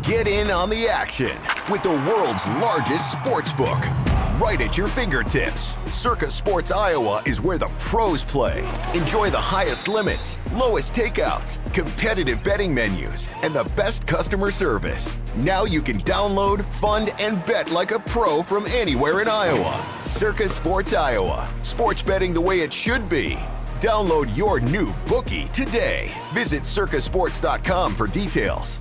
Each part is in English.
Get in on the action with the world's largest sports book right at your fingertips. Circa Sports Iowa is where the pros play. Enjoy the highest limits, lowest takeouts, competitive betting menus, and the best customer service. Now you can download, fund, and bet like a pro from anywhere in Iowa. Circa Sports Iowa. Sports betting the way it should be. Download your new bookie today. Visit circasports.com for details.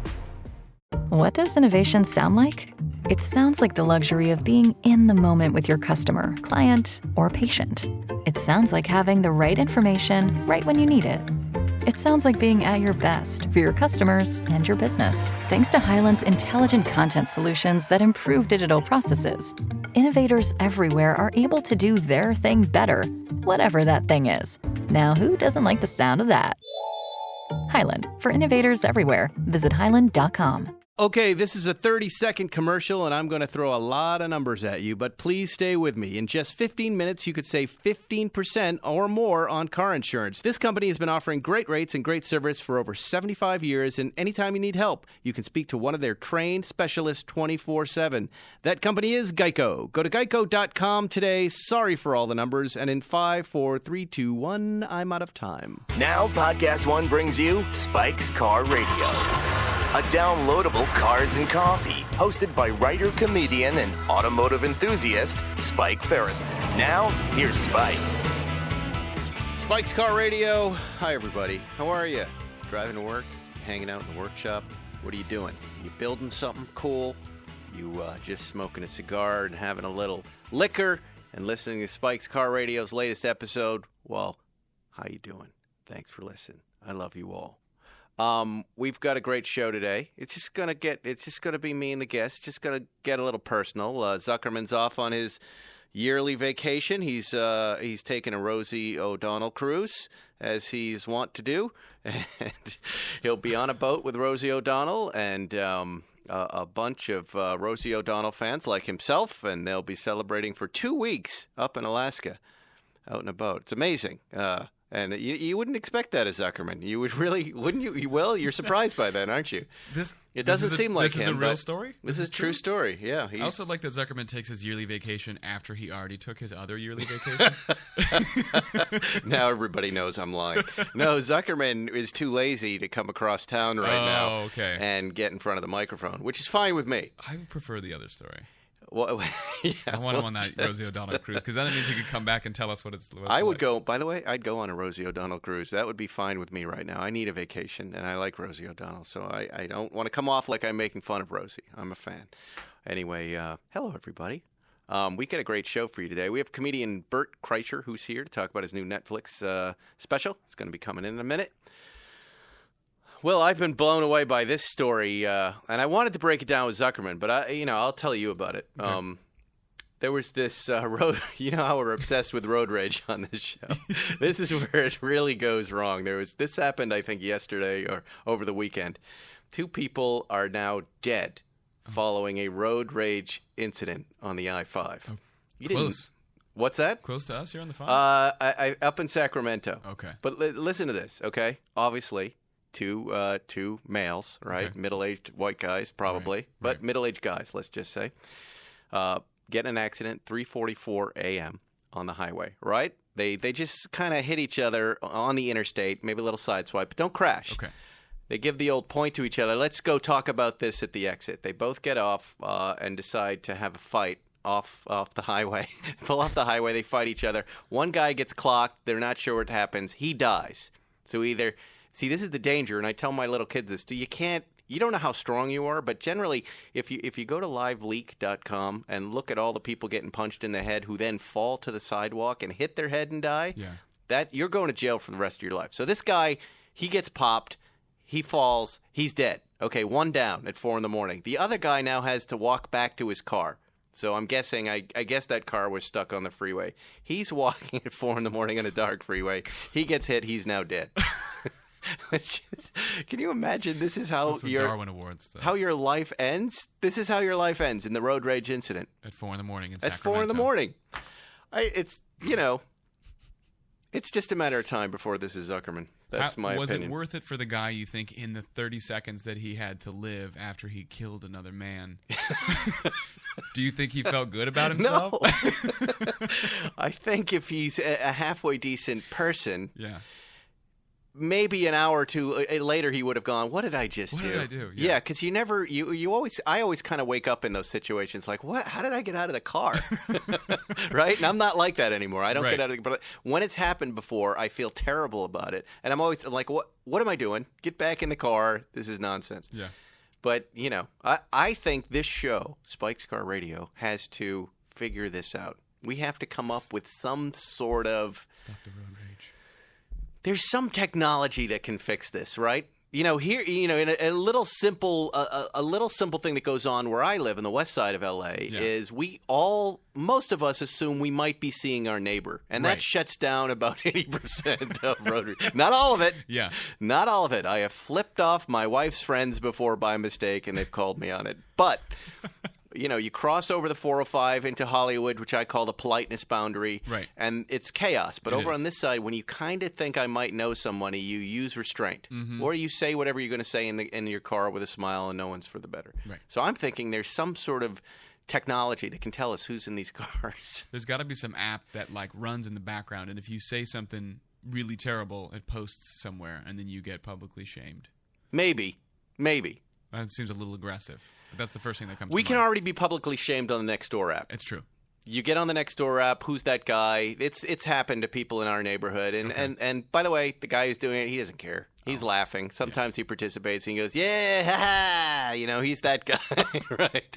What does innovation sound like? It sounds like the luxury of being in the moment with your customer, client, or patient. It sounds like having the right information right when you need it. It sounds like being at your best for your customers and your business. Thanks to Hyland's intelligent content solutions that improve digital processes, innovators everywhere are able to do their thing better, whatever that thing is. Now, who doesn't like the sound of that? Hyland, for innovators everywhere. Visit hyland.com. Okay, this is a 30-second commercial, and I'm going to throw a lot of numbers at you, but please stay with me. In just 15 minutes, you could save 15% or more on car insurance. This company has been offering great rates and great service for over 75 years, and anytime you need help, you can speak to one of their trained specialists 24/7. That company is Geico. Go to geico.com today. Sorry for all the numbers, and in 5, 4, 3, 2, 1, I'm out of time. Now, Podcast One brings you Spike's Car Radio. A downloadable cars and coffee, hosted by writer, comedian, and automotive enthusiast, Spike Ferriston. Now, here's Spike. Spike's Car Radio. Hi, everybody. How are you? Driving to work? Hanging out in the workshop? What are you doing? You building something cool? You just smoking a cigar and having a little liquor and listening to Spike's Car Radio's latest episode? Well, how you doing? Thanks for listening. I love you all. We've got a great show today. It's just gonna be me and the guests. Just gonna get a little personal. Zuckerman's off on his yearly vacation. He's taking a Rosie O'Donnell cruise, as he's wont to do, and he'll be on a boat with Rosie O'Donnell and a bunch of Rosie O'Donnell fans like himself, and they'll be celebrating for 2 weeks up in Alaska, out in a boat. It's amazing. And you wouldn't expect that as Zuckerman. You would really, wouldn't you? Well, you're surprised by that, aren't you? It doesn't seem like him. This is a real story? This is a true story, yeah. I also like that Zuckerman takes his yearly vacation after he already took his other yearly vacation. Now everybody knows I'm lying. No, Zuckerman is too lazy to come across town right now and get in front of the microphone, which is fine with me. I would prefer the other story. Well, yeah, I want him on that Rosie O'Donnell cruise, because then it means he could come back and tell us what it's like. I would go, by the way, I'd go on a Rosie O'Donnell cruise. That would be fine with me right now. I need a vacation, and I like Rosie O'Donnell, so I don't want to come off like I'm making fun of Rosie. I'm a fan. Anyway, hello, everybody. We got a great show for you today. We have comedian Bert Kreischer, who's here to talk about his new Netflix special. It's going to be coming in a minute. Well, I've been blown away by this story, and I wanted to break it down with Zuckerman, but I'll tell you about it. Okay. There was this road. You know how we're obsessed with road rage on this show. This is where it really goes wrong. This happened, I think, yesterday or over the weekend. 2 people are now dead following a road rage incident on the I-5. Oh, close. What's that? Close to us here on the phone? Up in Sacramento. Okay. But listen to this, okay? Obviously. Two males, right? Okay. Middle-aged white guys, probably, but middle-aged guys, let's just say, get in an accident 3:44 a.m. on the highway, right? They just kind of hit each other on the interstate, maybe a little side swipe, but don't crash. Okay. They give the old point to each other. Let's go talk about this at the exit. They both get off and decide to have a fight off the highway. Pull off the highway. They fight each other. One guy gets clocked. They're not sure what happens. He dies. So either... See, this is the danger, and I tell my little kids this. You don't know how strong you are, but generally, if you go to liveleak.com and look at all the people getting punched in the head who then fall to the sidewalk and hit their head and die, that you're going to jail for the rest of your life. So this guy, he gets popped, he falls, he's dead. Okay, one down at 4 a.m. The other guy now has to walk back to his car. So I'm guessing, I guess that car was stuck on the freeway. He's walking at 4 a.m. on a dark freeway. He gets hit, he's now dead. Can you imagine? This is how Darwin Awards stuff. How your life ends. This is how your life ends in the road rage incident at 4 a.m. in Sacramento. At 4 a.m. It's it's just a matter of time before this is Zuckerman. That's my was opinion. it worth it for the guy, you think, in the 30 seconds that he had to live after he killed another man? Do you think he felt good about himself? No. I think if he's a halfway decent person, Yeah. maybe an hour or two later he would have gone, what did I just do? What did I do? Yeah, because I always kind of wake up in those situations like, what? How did I get out of the car? Right? And I'm not like that anymore. I don't Right. get out of the car. But when it's happened before, I feel terrible about it. And I'm always like, what am I doing? Get back in the car. This is nonsense. Yeah. But, I think this show, Spike's Car Radio, has to figure this out. We have to come up with some sort of... Stop the road rage. There's some technology that can fix this, right? In a little simple thing that goes on where I live in the west side of LA is most of us assume we might be seeing our neighbor, and that Right. shuts down about 80% of road rage. Not all of it. Yeah. Not all of it. I have flipped off my wife's friends before by mistake, and they've called me on it. But you cross over the 405 into Hollywood, which I call the politeness boundary, Right. and it's chaos. But It over is. on this side, when you kind of think I might know somebody, you use restraint, or you say whatever you're going to say in your car with a smile, and no one's for the better. Right. So I'm thinking there's some sort of technology that can tell us who's in these cars. There's got to be some app that runs in the background, and if you say something really terrible, it posts somewhere, and then you get publicly shamed. Maybe. That seems a little aggressive, but that's the first thing that comes We to can mind. already be publicly shamed on the Nextdoor app. It's true. You get on the Nextdoor app. Who's that guy? It's happened to people in our neighborhood. And by the way, the guy who's doing it, he doesn't care. He's laughing. Sometimes he participates and he goes, "Yeah, ha ha." He's that guy, right?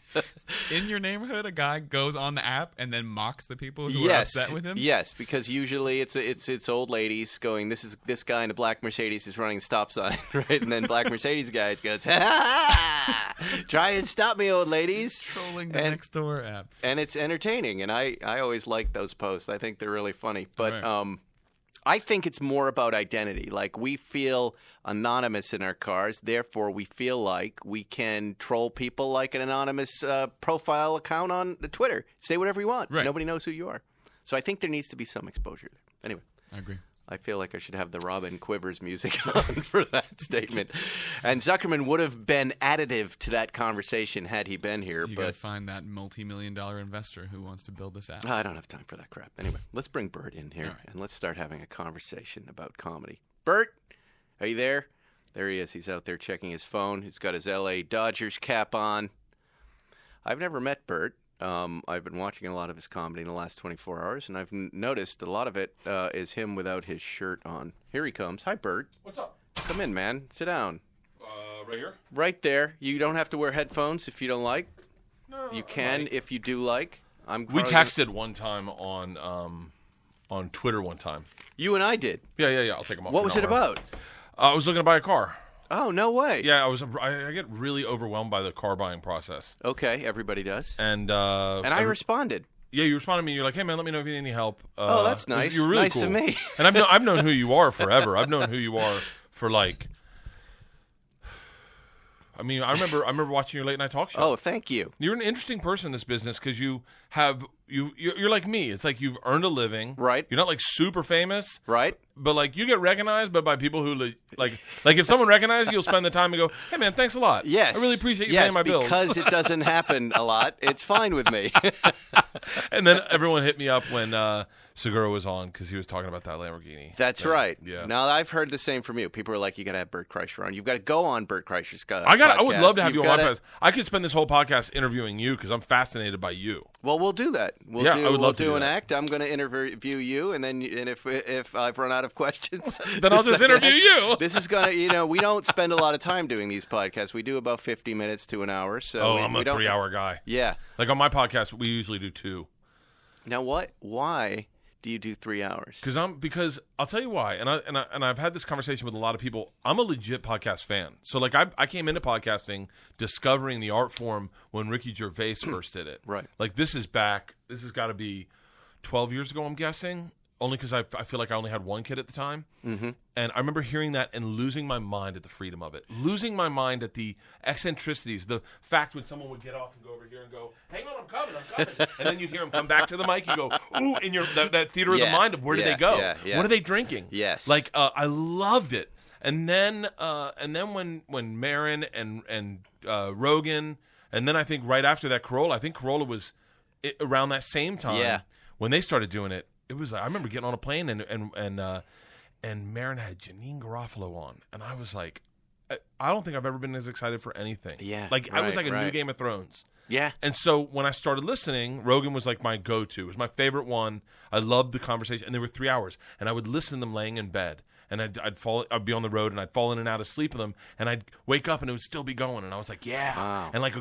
In your neighborhood, a guy goes on the app and then mocks the people who are Yes, upset with him? yes, because usually it's old ladies going, this guy in a black Mercedes is running a stop sign, right? And then black Mercedes guy goes, "Ha ha ha! Try and stop me, old ladies." Trolling the And- Nextdoor app. And it's entertaining, and I always like those posts. I think they're really funny. But Right. I think it's more about identity. Like, we feel anonymous in our cars, therefore we feel like we can troll people like an anonymous profile account on the Twitter. Say whatever you want. Right. Nobody knows who you are. So I think there needs to be some exposure there. Anyway. I agree. I feel like I should have the Robin Quivers music on for that statement. And Zuckerman would have been additive to that conversation had he been here. You got to find that multi-million-dollar investor who wants to build this app. I don't have time for that crap. Anyway, let's bring Bert in here, All right. and let's start having a conversation about comedy. Bert, are you there? There he is. He's out there checking his phone. He's got his L.A. Dodgers cap on. I've never met Bert. I've been watching a lot of his comedy in the last 24 hours, and I've noticed a lot of it is him without his shirt on. Here he comes. Hi, Bert. What's up? Come in, man. Sit down. Right here? Right there. You don't have to wear headphones if you don't like. No. You can if you do like. We texted one time on Twitter one time. You and I did. Yeah. I'll take them off. What for was an it hour. about? I was looking to buy a car. Oh, no way. Yeah, I get really overwhelmed by the car buying process. Okay, everybody does. And I responded. Yeah, you responded to me. You're like, "Hey man, let me know if you need any help." Oh, that's nice. You're really Nice cool. of me. And I've known who you are forever. I've known who you are for like. I mean, I remember watching your late night talk show. Oh, thank you. You're an interesting person in this business because you're like me. It's like you've earned a living. Right. You're not like super famous. Right? But like you get recognized, but by people who like if someone recognizes you, you'll spend the time and go, "Hey man, thanks a lot. Yes. I really appreciate you yes, paying my bills." because it doesn't happen a lot. It's fine with me. And then everyone hit me up when Segura was on because he was talking about that Lamborghini. That's right. Yeah. Now, I've heard the same from you. People are like, you got to have Bert Kreischer on. You've got to go on Bert Kreischer's podcast. I would love to have you on my gotta- podcast. I could spend this whole podcast interviewing you because I'm fascinated by you. Well, we'll do that. I would love to do do an that. act. I'm going to interview you, and if I've run out of questions, Then I'll just interview you. This is going to, we don't spend a lot of time doing these podcasts. We do about 50 minutes to an hour. So I'm a 3-hour guy. Yeah. Like on my podcast, we usually do 2. Now, why do you do 3 hours? Because I'll tell you why, and I've had this conversation with a lot of people. I'm a legit podcast fan. So like I came into podcasting discovering the art form when Ricky Gervais first did it. Right. Like this is back. This has got to be 12 years ago, I'm guessing. only because I feel like I only had one kid at the time. Mm-hmm. And I remember hearing that and losing my mind at the freedom of it. Losing my mind at the eccentricities. The fact when someone would get off and go over here and go, hang on, I'm coming. And then you'd hear him come back to the mic. You go, ooh, in your that theater of the mind of where did they go? Yeah. What are they drinking? Yes. Like, I loved it. And then when Marin and Rogan, and then I think right after that Corolla, I think Corolla was around that same time. Yeah. When they started doing it, it was. I remember getting on a plane and Marin had Janine Garofalo on, and I was like, I don't think I've ever been as excited for anything. Yeah, like I was like a new Game of Thrones. Yeah. And so when I started listening, Rogan was like my go-to. It was my favorite one. I loved the conversation, and they were 3 hours, and I would listen to them laying in bed. And I'd be on the road, and I'd fall in and out of sleep with them, and I'd wake up, and it would still be going. And I was like, yeah. Wow. And like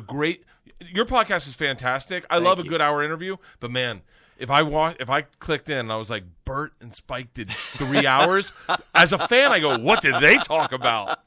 your podcast is fantastic. I love a good hour interview, but man, if I clicked in and I was like, Bert and Spike did 3 hours, as a fan, I go, what did they talk about?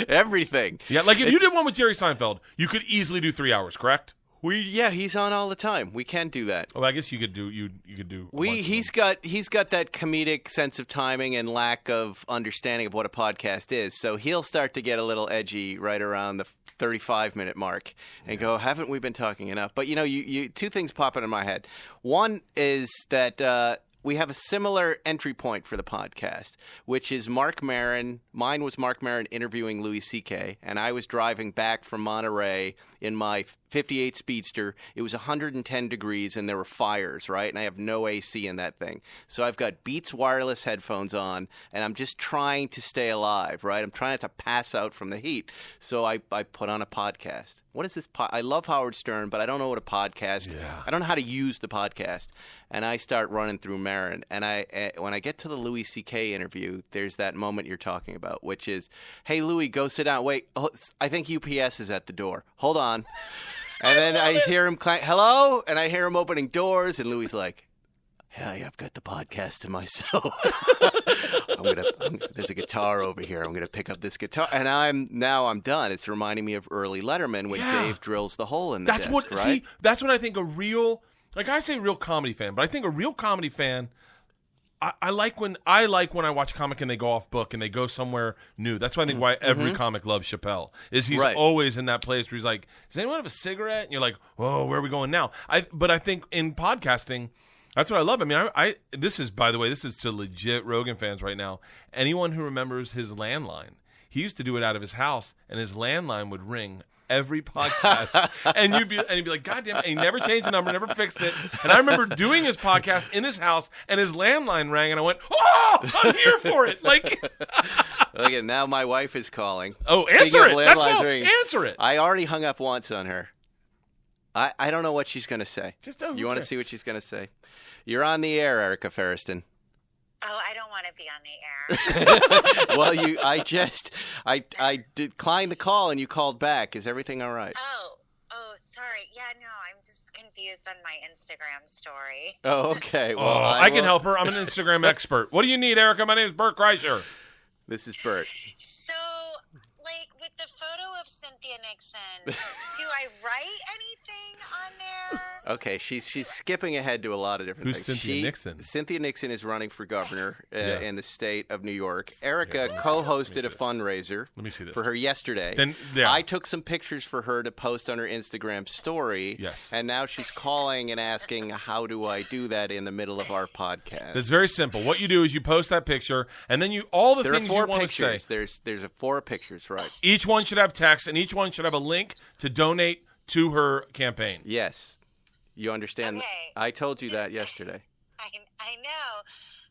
Everything. Yeah, like if you did one with Jerry Seinfeld, you could easily do 3 hours, correct? He's on all the time. We can do that. Well, I guess you could do. You could do. He's got that comedic sense of timing and lack of understanding of what a podcast is. So he'll start to get a little edgy right around the 35-minute mark and go, "Haven't we been talking enough?" But you two things pop into my head. One is that we have a similar entry point for the podcast, which is Mark Maron. Mine was Mark Maron interviewing Louis C.K., and I was driving back from Monterey in my 58 Speedster. It was 110 degrees, and there were fires, right? And I have no AC in that thing. So I've got Beats wireless headphones on, and I'm just trying to stay alive, right? I'm trying not to pass out from the heat. So I put on a podcast. What is this? I love Howard Stern, but I don't know what a podcast. Yeah. I don't know how to use the podcast. And I start running through Marin. And when I get to the Louis C.K. interview, there's that moment you're talking about, which is, hey, Louis, go sit down. Wait, I think UPS is at the door. Hold on. And then I hear him hello? And I hear him opening doors. And Louis' like, hey, I've got the podcast to myself. There's a guitar over here. I'm going to pick up this guitar. And I'm done. It's reminding me of early Letterman when Dave drills the hole in the desk, right? See, that's what I think a real, like I say real comedy fan, but I think a real comedy fan, I like when I watch a comic and they go off book and they go somewhere new. That's why I think why every comic loves Chappelle is he's always in that place where he's like, does anyone have a cigarette? And you're like, whoa, where are we going now? But I think in podcasting, that's what I love. I mean, this is, by the way, this is to legit Rogan fans right now. Anyone who remembers his landline, he used to do it out of his house, and his landline would ring every podcast, and he'd be like, God damn it, and he never changed the number, never fixed it. And I remember doing his podcast in his house, and his landline rang, and I went, oh, I'm here for it. Like, look at now, my wife is calling. Oh, answer it. That's all. Answer it. I already hung up once on her. I don't know what she's going to say. You want to see what she's going to say? You're on the air, Erica Ferriston. Oh, I don't want to be on the air. Well, I declined the call and you called back. Is everything all right? Oh, sorry. Yeah, no, I'm just confused on my Instagram story. Oh, okay. Well, I can help her. I'm an Instagram expert. What do you need, Erica? My name is Bert Kreischer. This is Bert. So, like, with the photo of Cynthia Nixon, do I write anything on there? Okay, she's skipping ahead to a lot of different things. Who's Cynthia Nixon? Cynthia Nixon is running for governor in the state of New York. Erica co-hosted a fundraiser for her yesterday. I took some pictures for her to post on her Instagram story. Yes. And now she's calling and asking, how do I do that in the middle of our podcast? It's very simple. What you do is you post that picture, and then all the things you want to say. There's 4 pictures, right? Each one should have text, and each one should have a link to donate to her campaign. Yes. You understand? Okay. I told you that yesterday. I know,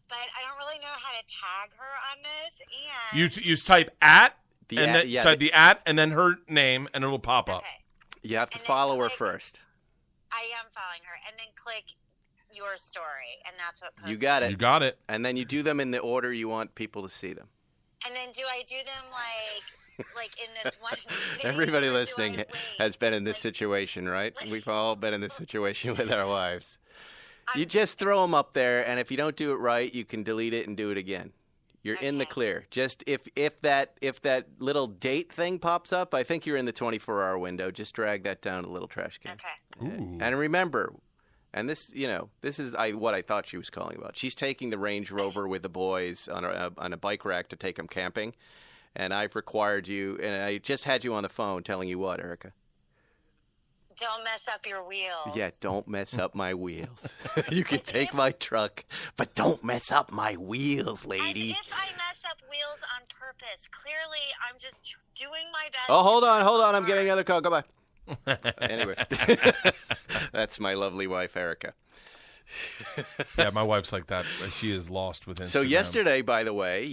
but I don't really know how to tag her on this. And You type at, the at, and then her name, and it will pop up. You have to follow her first. I am following her, and then click your story, and that's what posts. You got it. You got it. And then you do them in the order you want people to see them. And then do I do them like in this one thing? Everybody listening has been in this situation, right? We've all been in this situation with our wives. You just throw them up there, and if you don't do it right, you can delete it and do it again. You're in the clear. Just if that little date thing pops up, I think you're in the 24-hour window. Just drag that down to the little trash can. Okay. Ooh. And remember, And this is what I thought she was calling about. She's taking the Range Rover with the boys on a bike rack to take them camping. And I've required you, and I just had you on the phone telling you what, Erica? Don't mess up your wheels. Yeah, don't mess up my wheels. You can take my truck, but don't mess up my wheels, lady. As if I mess up wheels on purpose. Clearly, I'm just doing my best. Oh, hold on. I'm getting another call. Goodbye. Anyway, that's my lovely wife, Erica. Yeah, my wife's like that. She is lost with Instagram. So yesterday, by the way,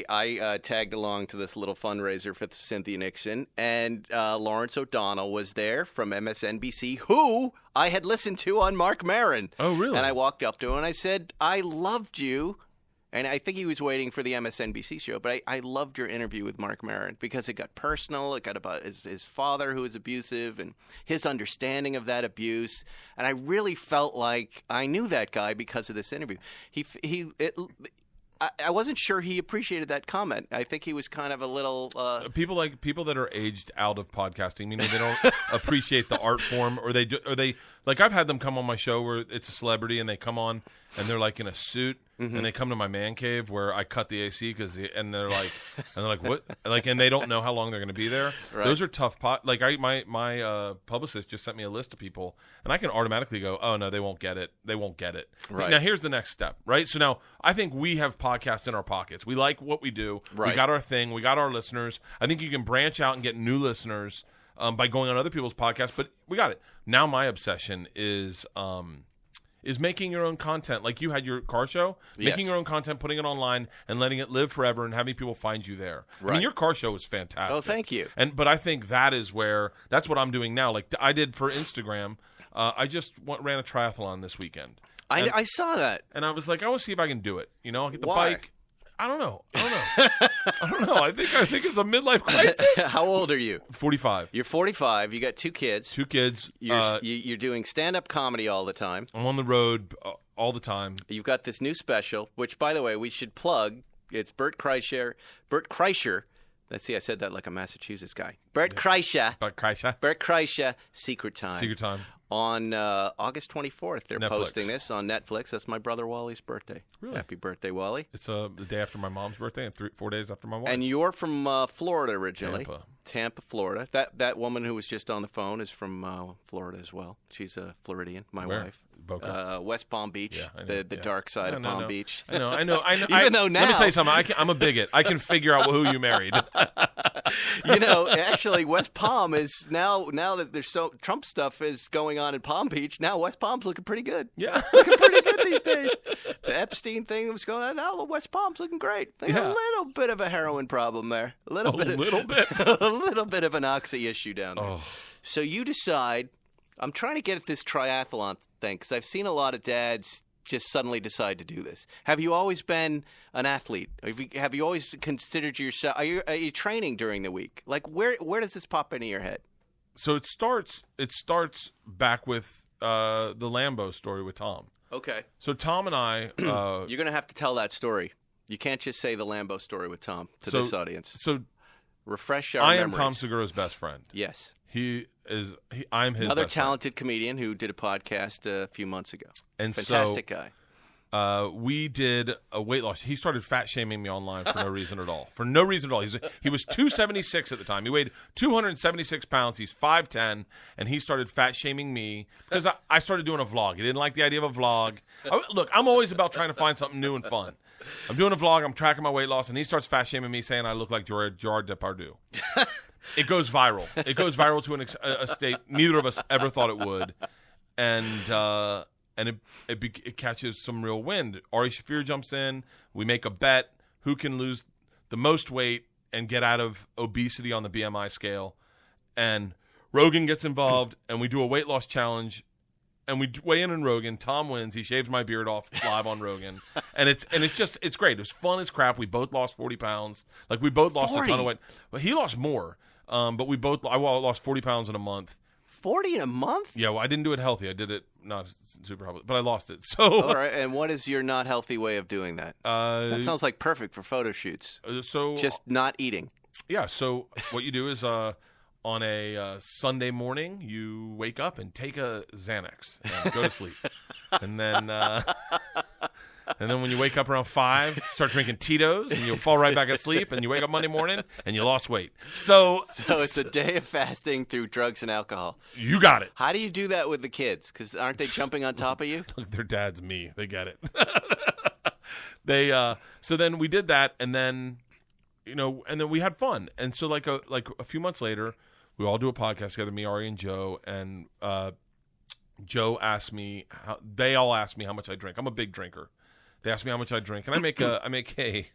I tagged along to this little fundraiser for Cynthia Nixon, and Lawrence O'Donnell was there from MSNBC, who I had listened to on Mark Maron. Oh, really? And I walked up to him and I said, I loved you. And I think he was waiting for the MSNBC show, but I loved your interview with Mark Maron because it got personal. It got about his father who was abusive and his understanding of that abuse. And I really felt like I knew that guy because of this interview. I wasn't sure he appreciated that comment. I think he was kind of a little people that are aged out of podcasting. They don't appreciate the art form, or they like I've had them come on my show where it's a celebrity and they come on and they're like in a suit. Mm-hmm. And they come to my man cave where I cut the AC and they're like what, and they don't know how long they're going to be there. Right. Those are tough. My publicist just sent me a list of people, and I can automatically go, oh no, they won't get it. They won't get it. Right. Now here's the next step. Right. So now I think we have podcasts in our pockets. We like what we do. Right. We got our thing. We got our listeners. I think you can branch out and get new listeners by going on other people's podcasts. But we got it. Now my obsession is making your own content. Like you had your car show, making your own content, putting it online, and letting it live forever and having people find you there. Right. I mean, your car show is fantastic. Oh, thank you. But I think that's what I'm doing now. Like I did for Instagram. I just ran a triathlon this weekend. I saw that. And I was like, I want to see if I can do it. I'll get the bike. I don't know. I think it's a midlife crisis. How old are you? 45. You're 45. You got 2 kids. 2 kids. You're doing stand-up comedy all the time. I'm on the road all the time. You've got this new special, which, by the way, we should plug. It's Bert Kreischer. Bert Kreischer. Let's see, I said that like a Massachusetts guy. Bert Kreischer. Bert Kreischer. Secret Time. On August 24th, they're posting this on Netflix. That's my brother Wally's birthday. Really? Happy birthday, Wally. It's the day after my mom's birthday and 4 days after my wife's. And you're from Florida originally. Tampa, Florida. That woman who was just on the phone is from Florida as well. She's a Floridian, my wife. Boca? West Palm Beach, the dark side of Palm Beach. I know. Even though now... Let me tell you something. I'm a bigot. I can figure out who you married. Actually, West Palm is now that there's Trump stuff is going on in Palm Beach. Now West Palm's looking pretty good. Yeah, looking pretty good these days. The Epstein thing was going on. Now West Palm's looking great. There's a little bit of a heroin problem there. A little bit of an oxy issue down there. Oh. So you decide. I'm trying to get at this triathlon thing because I've seen a lot of dads just suddenly decide to do this. Have you always been an athlete? Have you always considered yourself? Are you training during the week? Like where does this pop into your head? So it starts back with the Lambo story with Tom. Okay. So Tom and I, you're going to have to tell that story. You can't just say the Lambo story with Tom to this audience. So refresh our memories. memories. I am Tom Segura's best friend. Yes. I'm his another best talented comedian who did a podcast a few months ago. And fantastic guy. We did a weight loss. He started fat shaming me online for no reason at all. For no reason at all. He was 276 at the time. He weighed 276 pounds. He's 5'10", and he started fat shaming me because I started doing a vlog. He didn't like the idea of a vlog. Look, I'm always about trying to find something new and fun. I'm doing a vlog. I'm tracking my weight loss, and he starts fat shaming me, saying I look like Gerard Depardieu. It goes viral. It goes viral to a state neither of us ever thought it would, and it catches some real wind. Ari Shaffir jumps in. We make a bet who can lose the most weight and get out of obesity on the BMI scale. And Rogan gets involved, and we do a weight loss challenge. And we weigh in on Rogan. Tom wins. He shaves my beard off live on Rogan, and it's great. It was fun as crap. We both lost 40 pounds. Like we both lost 40? A ton of weight. But he lost more. But I lost 40 pounds in a month. 40 in a month? Yeah, well, I didn't do it healthy. I did it not super healthy, but I lost it. So all right. And what is your not healthy way of doing that? That sounds like perfect for photo shoots. So just not eating. Yeah. So what you do is Sunday morning, you wake up and take a Xanax and go to sleep. And then when you wake up around 5, start drinking Tito's, and you'll fall right back asleep, and you wake up Monday morning, and you lost weight. So it's a day of fasting through drugs and alcohol. You got it. How do you do that with the kids? Because aren't they jumping on top of you? Look, their dad's me. They get it. So then we did that, and then, and then we had fun. And so like a few months later, we all do a podcast together, me, Ari, and Joe, and Joe asked me, they all asked me how much I drink. I'm a big drinker. They asked me how much I drink, and I make a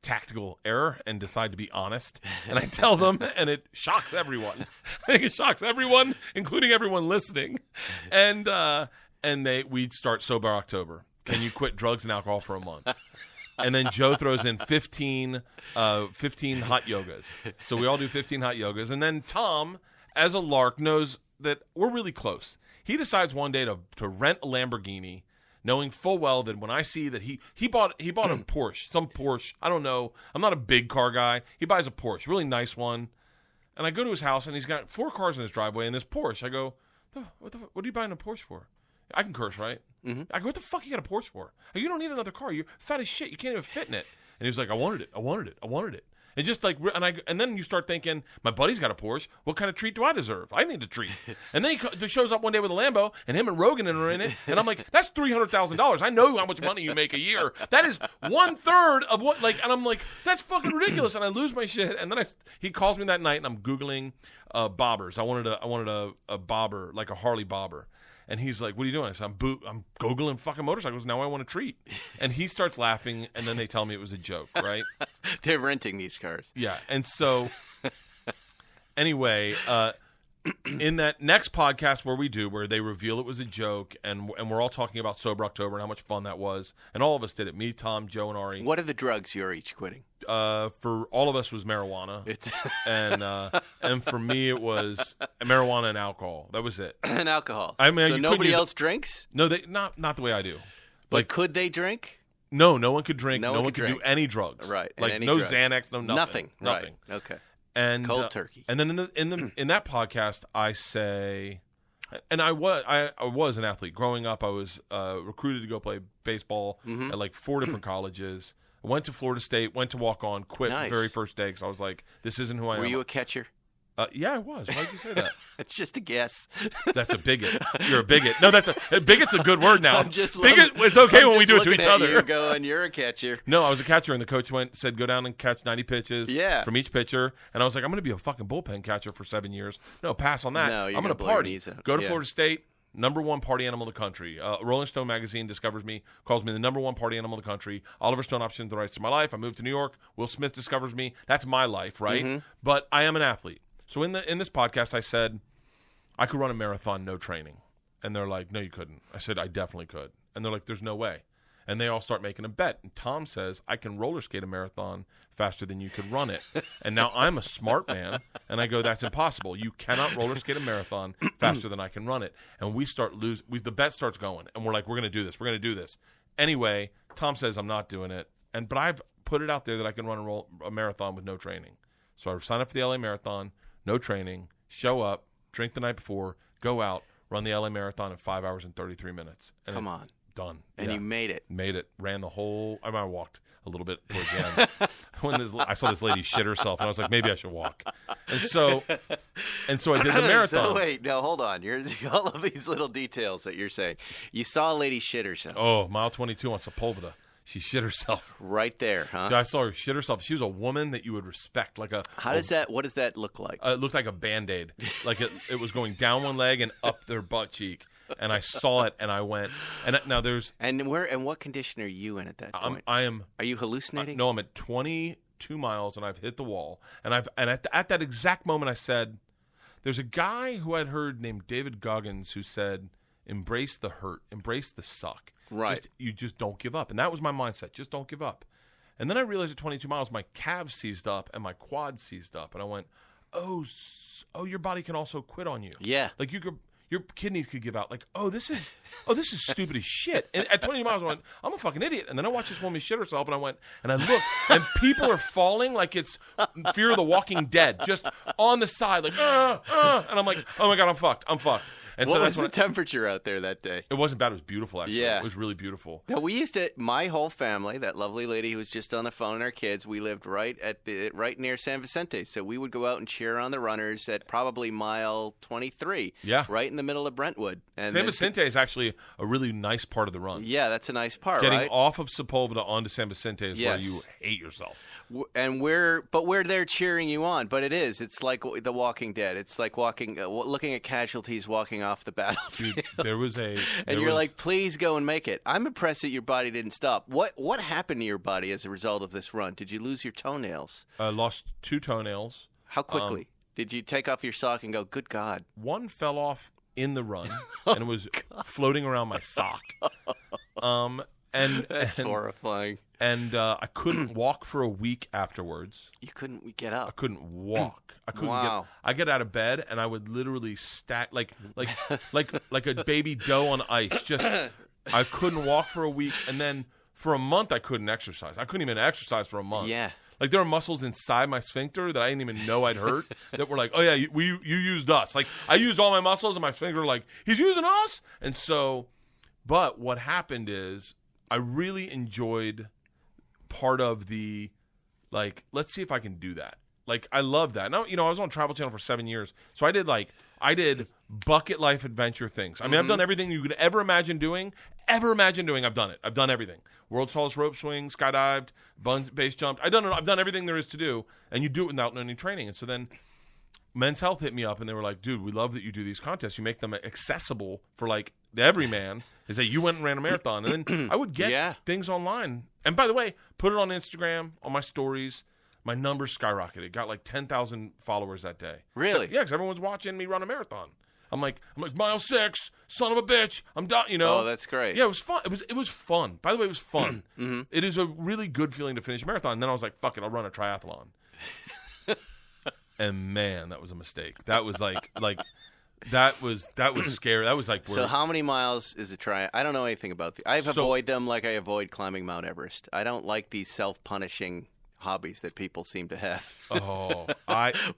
tactical error and decide to be honest, and I tell them, and it shocks everyone. I think it shocks everyone, including everyone listening. And we'd start Sober October. Can you quit drugs and alcohol for a month? And then Joe throws in 15 hot yogas. So we all do 15 hot yogas. And then Tom, as a lark, knows that we're really close. He decides one day to rent a Lamborghini, knowing full well that when I see that he bought a Porsche, some Porsche, I don't know. I'm not a big car guy. He buys a Porsche, really nice one. And I go to his house, and he's got 4 cars in his driveway and this Porsche. I go, what are you buying a Porsche for? I can curse, right? Mm-hmm. I go, what the fuck you got a Porsche for? You don't need another car. You're fat as shit. You can't even fit in it. And he's like, I wanted it. And just like, and then you start thinking, my buddy's got a Porsche. What kind of treat do I deserve? I need a treat. And then he shows up one day with a Lambo, and him and Rogan are in it. And I'm like, that's $300,000. I know how much money you make a year. That is 1/3 of what, and I'm like, that's fucking ridiculous. And I lose my shit. And then he calls me that night, and I'm Googling bobbers. I wanted a bobber, like a Harley bobber. And he's like, what are you doing? I said, I'm Googling fucking motorcycles. Now I want a treat. And he starts laughing, and then they tell me it was a joke, right? They're renting these cars. Yeah. And so, anyway, in that next podcast where they reveal it was a joke, and we're all talking about Sober October and how much fun that was. And all of us did it. Me, Tom, Joe, and Ari. What are the drugs you're each quitting? For all of us was marijuana. And for me it was marijuana and alcohol. That was it. And alcohol. I mean, so nobody else drinks? No, not the way I do. But could they drink? No one could drink. No one could drink. Do any drugs. Right. Like no drugs. Xanax, no nothing. Nothing. Right. Okay. And cold turkey. And then in that podcast, I say, and I was an athlete growing up. I was recruited to go play baseball at like 4 different colleges. I went to Florida State, went to walk on, quit the very first day because I was like, this isn't who I am. Were you a catcher? Yeah, I was. Why did you say that? It's just a guess. That's a bigot. You're a bigot. No, bigot's a good word now. Bigot. It's okay I'm when we do it to each other. You're going. You're a catcher. No, I was a catcher, and the coach said go down and catch 90 pitches. Yeah. From each pitcher, and I was like, I'm going to be a fucking bullpen catcher for 7 years. No, pass on that. No, I'm going to party. Go to Florida State. #1 party animal in the country. Rolling Stone magazine discovers me, calls me the #1 party animal in the country. Oliver Stone options the rights to my life. I moved to New York. Will Smith discovers me. That's my life, right? But I am an athlete. So in this podcast, I said I could run a marathon, no training, and they're like, "No, you couldn't." I said, "I definitely could," and they're like, "There's no way." And they all start making a bet. And Tom says, "I can roller skate a marathon faster than you could run it." And now I'm a smart man, and I go, "That's impossible. You cannot roller skate a marathon faster than I can run it." And we start the bet starts going, and we're like, "We're going to do this. We're going to do this." Anyway, Tom says, "I'm not doing it," but I've put it out there that I can run a marathon with no training. So I signed up for the LA Marathon. No training, show up, drink the night before, go out, run the LA Marathon in 5 hours and 33 minutes. And Come on. Done. And you made it. Made it. Ran the whole – I walked a little bit towards the end. I saw this lady shit herself, and I was like, maybe I should walk. And so I did the marathon. So wait, no, hold on. All of these little details that you're saying. You saw a lady shit herself. Oh, mile 22 on Sepulveda. She shit herself. Right there, huh? I saw her shit herself. She was a woman that you would respect. What does that look like? It looked like a Band-Aid. Like it was going down one leg and up their butt cheek. And I saw it, and I went. And now there's. And what condition are you in at that point? I am. Are you hallucinating? No, I'm at 22 miles, and I've hit the wall. And at that exact moment, I said, "There's a guy who I'd heard named David Goggins who said, embrace the hurt, embrace the suck. Right. You just don't give up." And that was my mindset. Just don't give up. And then I realized at 22 miles, my calves seized up and my quads seized up. And I went, oh, your body can also quit on you. Yeah. Like your kidneys could give out. Like, this is stupid as shit. And at 20 miles, I went, I'm a fucking idiot. And then I watched this woman shit herself, and I went, and I looked, and people are falling like it's Fear of the Walking Dead, just on the side, like, and I'm like, oh my God, I'm fucked. And what so was the temperature out there that day? It wasn't bad. It was beautiful, actually. Yeah. It was really beautiful. Now, my whole family, that lovely lady who was just on the phone and our kids, we lived right near San Vicente. So we would go out and cheer on the runners at probably mile 23. Yeah. Right in the middle of Brentwood. And San Vicente is actually a really nice part of the run. Yeah, that's a nice part, Getting right? off of Sepulveda onto San Vicente is where Yes. you hate yourself. And we're there cheering you on, but it's like The Walking Dead. It's like looking at casualties walking off the battlefield. Dude, there was and you're like, please go and make it. I'm impressed that your body didn't stop. What happened to your body as a result of this run? Did you lose your toenails? I lost 2 toenails. How quickly? Did you take off your sock and go, good God? One fell off in the run, and it was floating around my sock. That's horrifying. And I couldn't walk for a week afterwards. You couldn't get up. I couldn't walk. I couldn't Wow. I get out of bed and I would literally stack like a baby dough on ice. Just I couldn't walk for a week, and then for a month I couldn't exercise. I couldn't even exercise for a month. Yeah. Like there were muscles inside my sphincter that I didn't even know I'd hurt that were like, oh yeah, you used us. Like I used all my muscles, and my sphincter were like, he's using us. And so, but what happened is I really enjoyed part of the, like, let's see if I can do that. Like, I love that. Now, I was on Travel Channel for 7 years, so I did bucket life adventure things. I mean, I've done everything you could ever imagine doing. I've done it. I've done everything. World's tallest rope swing, skydived, base jumped. I've done everything there is to do, and you do it without any training. And so then Men's Health hit me up, and they were like, dude, we love that you do these contests. You make them accessible for, like, the everyman. Is that you went and ran a marathon. And then I would get things online. And by the way, put it on Instagram, on my stories. My numbers skyrocketed. Got like 10,000 followers that day. Really? So, yeah, because everyone's watching me run a marathon. I'm like, mile 6, son of a bitch. I'm done, Oh, that's great. Yeah, it was fun. It was fun. By the way, it was fun. It is a really good feeling to finish a marathon. And then I was like, fuck it, I'll run a triathlon. And man, that was a mistake. That was like that was scary. That was like. So how many miles is a tri? I don't know anything about I avoid them like I avoid climbing Mount Everest. I don't like these self-punishing hobbies that people seem to have.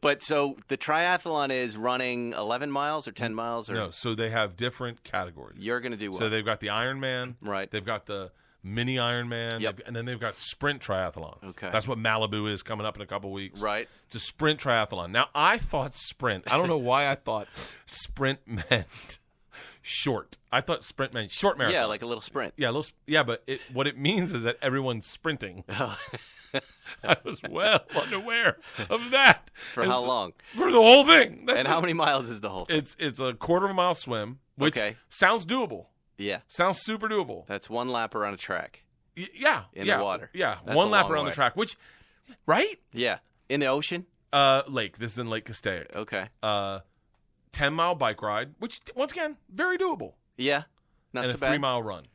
But so the triathlon is running 11 miles or 10 miles? Or? No, so they have different categories. You're going to do what? So they've got the Ironman. Right. They've got the mini Ironman. Yep. And then they've got sprint triathlons. Okay. That's what Malibu is coming up in a couple weeks. Right. It's a sprint triathlon. Now, I thought sprint. I don't know why I thought sprint meant short. I thought sprint meant short marathon. Yeah, like a little sprint. Yeah, but what it means is that everyone's sprinting. I was well unaware of that. For how long? For the whole thing. And how many miles is the whole thing? It's a quarter of a mile swim, which sounds doable. Yeah. Sounds super doable. That's one lap around a track. Yeah. In the water. Yeah. That's one a lap long around way. the track, which, right? Yeah. In the ocean? Lake. This is in Lake Castaic. Okay. 10-mile bike ride, which, once again, very doable. Yeah. Not and so a bad. 3-mile run.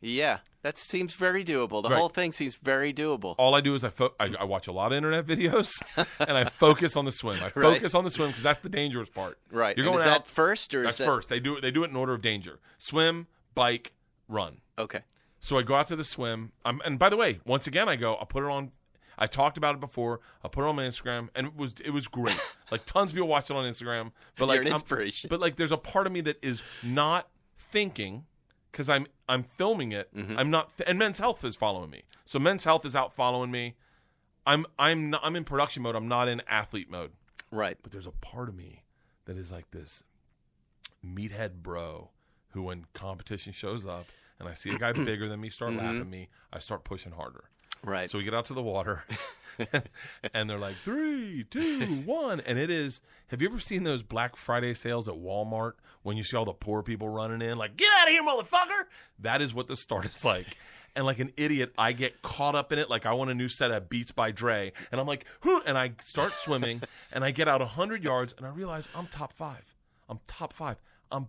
Yeah. That seems very doable. The Right. whole thing seems very doable. All I do is I watch a lot of internet videos, and I focus on the swim. I Right. focus on the swim because that's the dangerous part. Right. You're And going is out that first? Or That's is that... first. They do it in order of danger. Swim, bike, run. Okay. So I go out to the swim. And by the way, once again, I'll put it on. I talked about it before. I'll put it on my Instagram, and it was great. Like tons of people watched it on Instagram. But like You're an inspiration. but like, there's a part of me that is not thinking because I'm filming it. I'm not, and Men's Health is following me. So Men's Health is out following me. I'm in production mode. I'm not in athlete mode. Right. But there's a part of me that is like this meathead bro who, when competition shows up and I see a guy bigger than me start lapping me, I start pushing harder. Right. So we get out to the water, and they're like, 3, 2, 1. And it is, have you ever seen those Black Friday sales at Walmart when you see all the poor people running in? Like, get out of here, motherfucker! That is what the start is like. And like an idiot, I get caught up in it like I want a new set of Beats by Dre. And I'm like, and I start swimming, and I get out 100 yards, and I realize I'm top 5.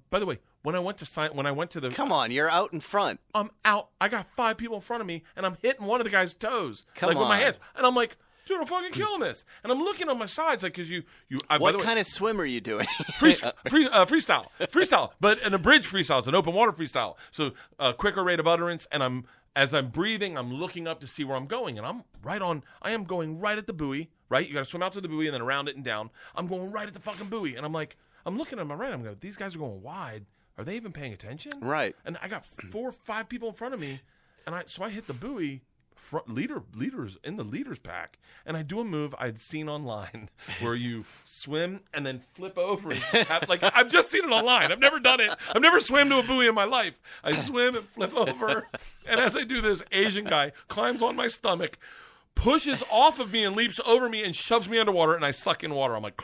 By the way, when I went to the Come on, you're out in front. I'm out. I got 5 people in front of me, and I'm hitting one of the guy's toes Come with my on. hands. And I'm like, dude, I'm fucking killing this. And I'm looking on my sides, like, because What kind of swim are you doing? freestyle, but an abridged freestyle. It's an open water freestyle. So quicker rate of utterance. And as I'm breathing, I'm looking up to see where I'm going. And I am going right at the buoy, right? You got to swim out to the buoy and then around it and down. I'm going right at the fucking buoy. And I'm like, I'm looking at my right. I'm going, these guys are going wide. Are they even paying attention? Right. And I got 4 or 5 people in front of me. And so I hit the buoy. Leaders in the leaders pack, and I do a move I'd seen online where you swim and then flip over. Like, I've just seen it online. I've never done it. I've never swam to a buoy in my life. I swim and flip over, and as I do this, Asian guy climbs on my stomach, pushes off of me and leaps over me and shoves me underwater, and I suck in water. I'm like,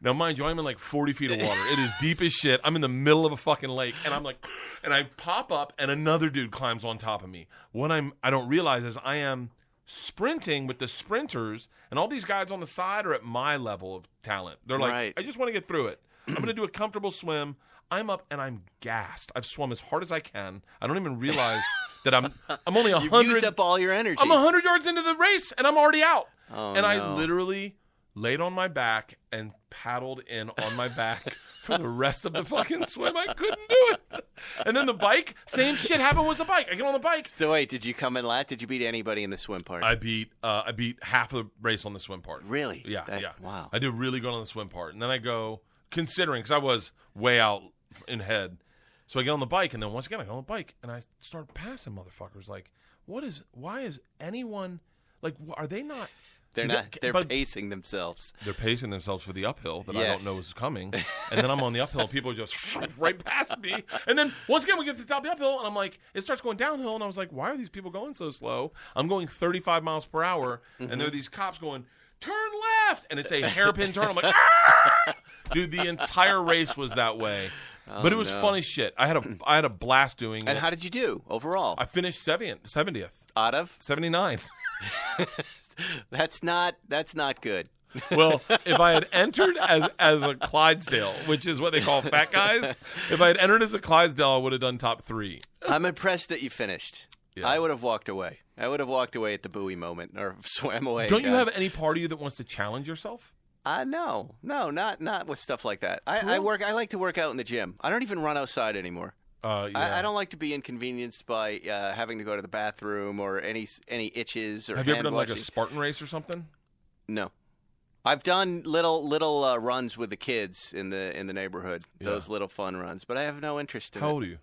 now mind you, I'm in like 40 feet of water. It is deep as shit. I'm in the middle of a fucking lake, and I'm like, and I pop up, and another dude climbs on top of me. What I don't realize is I am sprinting with the sprinters, and all these guys on the side are at my level of talent. They're like, Right. I just want to get through it. I'm going to do a comfortable swim. I'm up and I'm gassed. I've swum as hard as I can. I don't even realize that I'm only 100. You've used up all your energy. I'm 100 yards into the race and I'm already out. Oh, and I no. literally laid on my back and paddled in on my back for the rest of the fucking swim. I couldn't do it. And then the bike, same shit happened with the bike. I get on the bike. So wait, did you come in last? Did you beat anybody in the swim part? I beat half of the race on the swim part. Really? Yeah. Wow. I did really good on the swim part. And then I go, considering, because I was way out in head. So I get on the bike, and then once again, I get on the bike, and I start passing motherfuckers. Like, why is anyone, like, are they not? They're pacing themselves. They're pacing themselves for the uphill that I Yes. don't know is coming. And then I'm on the uphill, and people are just right past me. And then once again, we get to the top of the uphill, and I'm like, it starts going downhill, and I was like, why are these people going so slow? I'm going 35 miles per hour, and there are these cops going, turn left, and it's a hairpin turn. I'm like, ah! Dude, the entire race was that way. But it was fun as shit. I had a blast doing it. And how did you do overall? I finished 70th. Out of? 79. That's not good. Well, if I had entered as a Clydesdale, which is what they call fat guys, if I had entered as a Clydesdale, I would have done top 3. I'm impressed that you finished. Yeah. I would have walked away. I would have walked away at the buoy moment or swam away. Don't you have any part of you that wants to challenge yourself? No, not with stuff like that. I like to work out in the gym. I don't even run outside anymore. Yeah. I don't like to be inconvenienced by having to go to the bathroom or any itches or. Have you ever done hand like a washing. Spartan race or something? No, I've done little runs with the kids in the neighborhood. Yeah. Those little fun runs, but I have no interest in it. How old are you?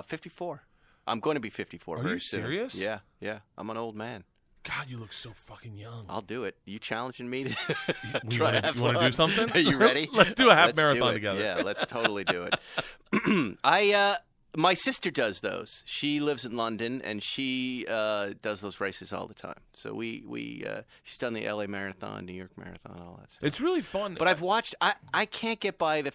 54. I'm going to be 54. Are very you soon. serious? Yeah. I'm an old man. God, you look so fucking young. I'll do it. You challenging me to You try wanna- to have you wanna do fun? something? Are you ready? Let's do a half Let's do marathon it. together. Yeah, let's totally do it. My sister does those. She lives in London, and she does those races all the time. So she's done the LA Marathon, New York Marathon, all that stuff. It's really fun. But I've watched. I can't get by the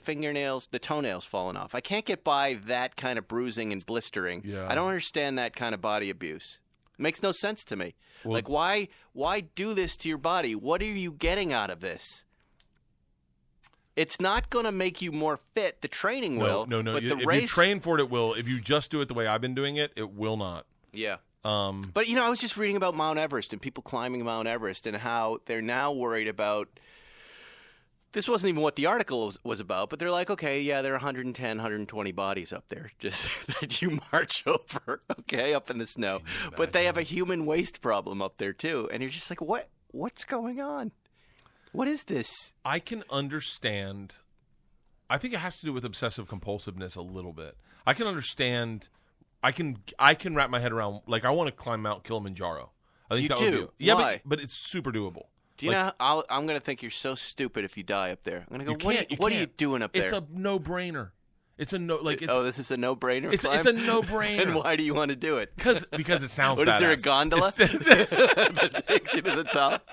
toenails falling off. I can't get by that kind of bruising and blistering. Yeah. I don't understand that kind of body abuse. It makes no sense to me. Well- Like, why do this to your body? What are you getting out of this? It's not going to make you more fit. The training will. No. But the if race, you train for it, it will. If you just do it the way I've been doing it, it will not. yeah. Um, But, I was just reading about Mount Everest and people climbing Mount Everest and how they're now worried about – this wasn't even what the article was about, but they're like, okay, yeah, there are 110, 120 bodies up there just that you march over, okay, up in the snow. But they have a human waste problem up there too. And you're just like, what's going on? What is this? I can understand. I think it has to do with obsessive compulsiveness a little bit. I can understand. I can wrap my head around. Like, I want to climb Mount Kilimanjaro. I think You that do? would be, yeah, Why? but it's super doable. Do you know? I'm going to think you're so stupid if you die up there. I'm going to go. You What are you can't. doing up there? It's a no-brainer. It's a no. Like, it's, this is a no-brainer. it's climb? a no-brainer. And why do you want to do it? because it sounds. What is there a badass. gondola that takes you to the top?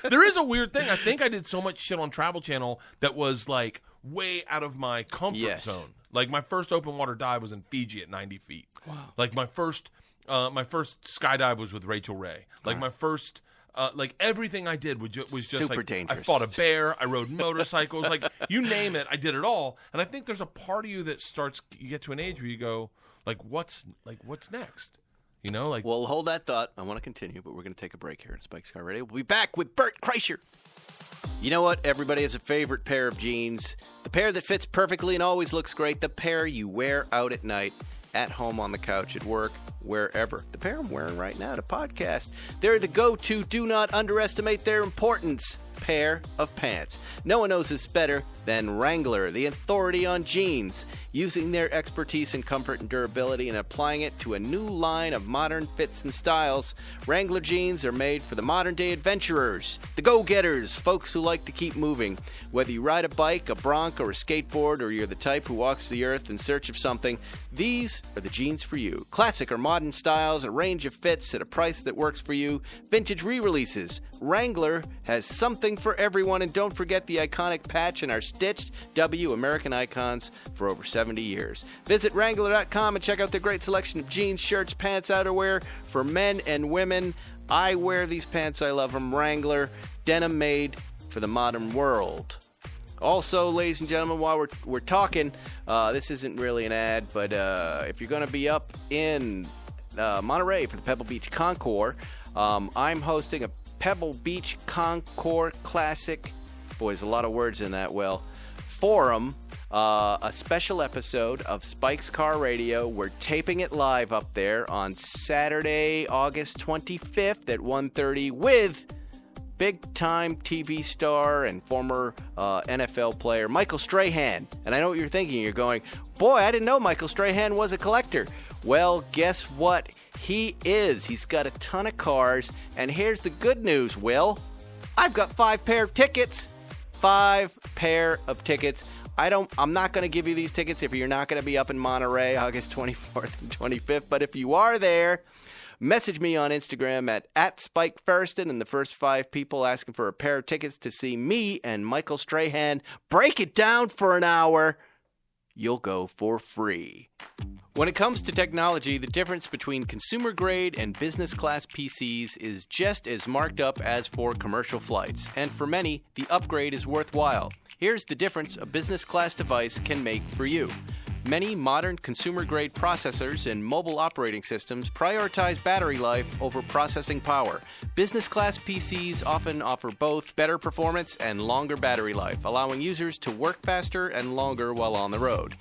There is a weird thing. I think I did so much shit on Travel Channel that was like way out of my comfort zone. Like, my first open water dive was in Fiji at 90 feet. Wow. Like, my first skydive was with Rachel Ray. Like, my first. Like, everything I did was just super like dangerous. I fought a bear, I rode motorcycles, like, you name it, I did it all. And I think there's a part of you that you get to an age where you go, like, what's next? You know, like Well, hold that thought. I want to continue, but we're going to take a break here on Spike's Car Radio. We'll be back with Bert Kreischer. You know what? Everybody has a favorite pair of jeans. The pair that fits perfectly and always looks great. The pair you wear out at night, at home, on the couch, at work, wherever. The pair I'm wearing right now to podcast. They're the go-to. Do not underestimate their importance. Pair of pants. No one knows this better than Wrangler, the authority on jeans, using their expertise in comfort and durability and applying it to a new line of modern fits and styles. Wrangler jeans are made for the modern-day adventurers, the go-getters, folks who like to keep moving. Whether you ride a bike, a bronc, or a skateboard, or you're the type who walks the earth in search of something, these are the jeans for you. Classic or modern styles, a range of fits at a price that works for you, vintage re-releases. Wrangler has something for everyone, and don't forget the iconic patch and our stitched W American icons for over 70 years. Visit Wrangler.com and check out their great selection of jeans, shirts, pants, outerwear for men and women. I wear these pants. I love them. Wrangler, denim made for the modern world. Also, ladies and gentlemen, while we're talking, this isn't really an ad, but if you're going to be up in Monterey for the Pebble Beach Concours, I'm hosting a Pebble Beach Concours Classic. Boy, there's a lot of words in that, forum, a special episode of Spike's Car Radio. We're taping it live up there on Saturday, August 25th at 1:30 with big-time TV star and former NFL player Michael Strahan. And I know what you're thinking. You're going, boy, I didn't know Michael Strahan was a collector. Well, guess what? He is. He's got a ton of cars. And here's the good news, Will. I've got 5 pair of tickets. 5 pair of tickets. I'm not going to give you these tickets if you're not going to be up in Monterey August 24th and 25th. But if you are there, message me on Instagram at Spike Ferriston, and the first 5 people asking for a pair of tickets to see me and Michael Strahan break it down for an hour, you'll go for free. When it comes to technology, the difference between consumer-grade and business-class PCs is just as marked up as for commercial flights, and for many, the upgrade is worthwhile. Here's the difference a business-class device can make for you. Many modern consumer-grade processors and mobile operating systems prioritize battery life over processing power. Business-class PCs often offer both better performance and longer battery life, allowing users to work faster and longer while on the road.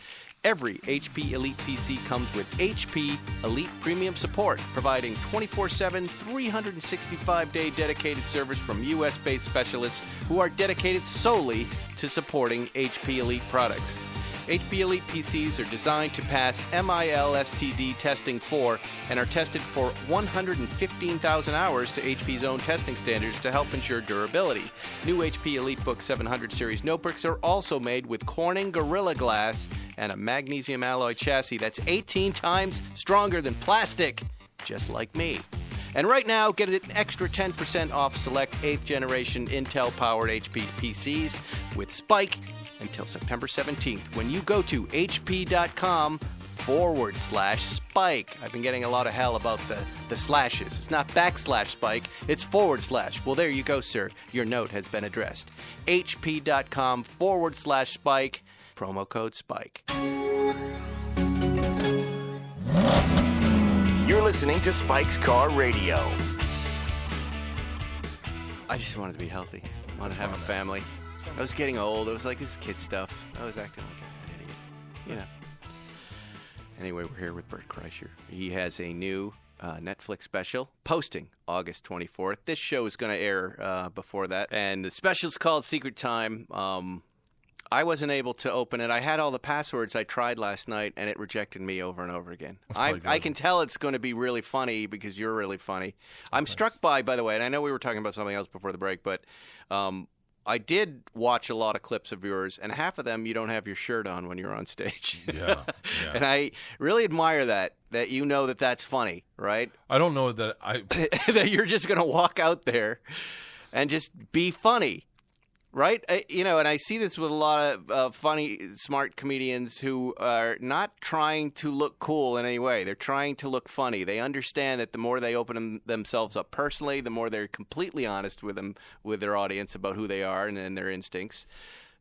Every HP Elite PC comes with HP Elite Premium support, providing 24/7, 365-day dedicated service from U.S.-based specialists who are dedicated solely to supporting HP Elite products. HP Elite PCs are designed to pass MIL-STD testing for and are tested for 115,000 hours to HP's own testing standards to help ensure durability. New HP EliteBook 700 series notebooks are also made with Corning Gorilla Glass and a magnesium alloy chassis that's 18 times stronger than plastic, just like me. And right now, get an extra 10% off select 8th generation Intel-powered HP PCs with Spike until September 17th when you go to hp.com/Spike. I've been getting a lot of hell about the slashes. It's not /Spike, it's /. Well, there you go, sir. Your note has been addressed. hp.com/Spike, promo code Spike. You're listening to Spike's Car Radio. I just wanted to be healthy. I wanted to have a family. I was getting old. I was like, this is kid stuff. I was acting like an idiot. You know. Anyway, we're here with Bert Kreischer. He has a new Netflix special posting August 24th. This show is going to air before that. And the special's called Secret Time. I wasn't able to open it. I had all the passwords I tried last night, and it rejected me over and over again. I can tell it's going to be really funny because you're really funny. I'm struck by the way, and I know we were talking about something else before the break, but I did watch a lot of clips of yours, and half of them you don't have your shirt on when you're on stage. Yeah. And I really admire that you know that that's funny, right? I don't know that that you're just going to walk out there and just be funny. Right? And I see this with a lot of funny, smart comedians who are not trying to look cool in any way. They're trying to look funny. They understand that the more they open themselves up personally, the more they're completely honest with their audience about who they are and their instincts,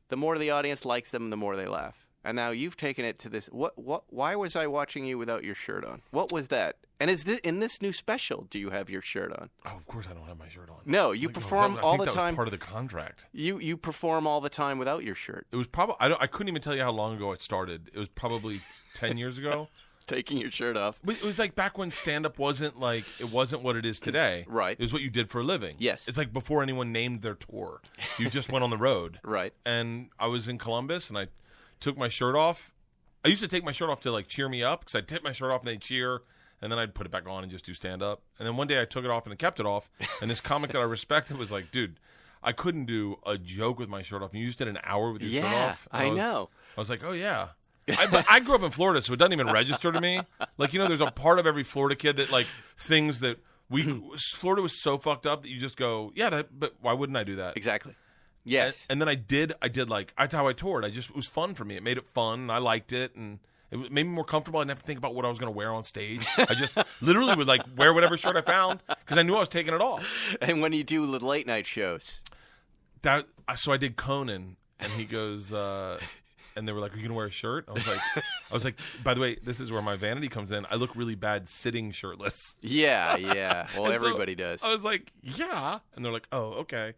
the more the audience likes them, the more they laugh. And now you've taken it to this. Why was I watching you without your shirt on? What was that? And is this in this new special? Do you have your shirt on? Oh, of course I don't have my shirt on. No, you perform all the that time. Was part of the contract. You perform all the time without your shirt. It was probably I couldn't even tell you how long ago it started. It was probably 10 years ago. Taking your shirt off. It was like back when stand-up wasn't what it is today. Right. It was what you did for a living. Yes. It's like before anyone named their tour. You just went on the road. Right. And I was in Columbus, and I took my shirt off. I used to take my shirt off to, like, cheer me up, because I'd take my shirt off and they'd cheer, and then I'd put it back on and just do stand-up. And then one day I took it off and I kept it off, and this comic that I respected was like, dude, I couldn't do a joke with my shirt off. And you just did an hour with your shirt off. Yeah, I know. I was like, oh, yeah. But I grew up in Florida, so it doesn't even register to me. Like, there's a part of every Florida kid that, like, things that Florida was so fucked up that you just go, yeah, but why wouldn't I do that? Exactly. Yes. And then I did like, that's how I toured. It was fun for me. It made it fun, and I liked it, and it made me more comfortable. I didn't have to think about what I was going to wear on stage. I just literally would, like, wear whatever shirt I found, because I knew I was taking it off. And when you do the late night shows? So I did Conan, and he goes... and they were like, "Are you gonna wear a shirt?" I was like, by the way, this is where my vanity comes in. I look really bad sitting shirtless. Yeah. Well, everybody does. I was like, yeah, and they're like, "Oh, okay."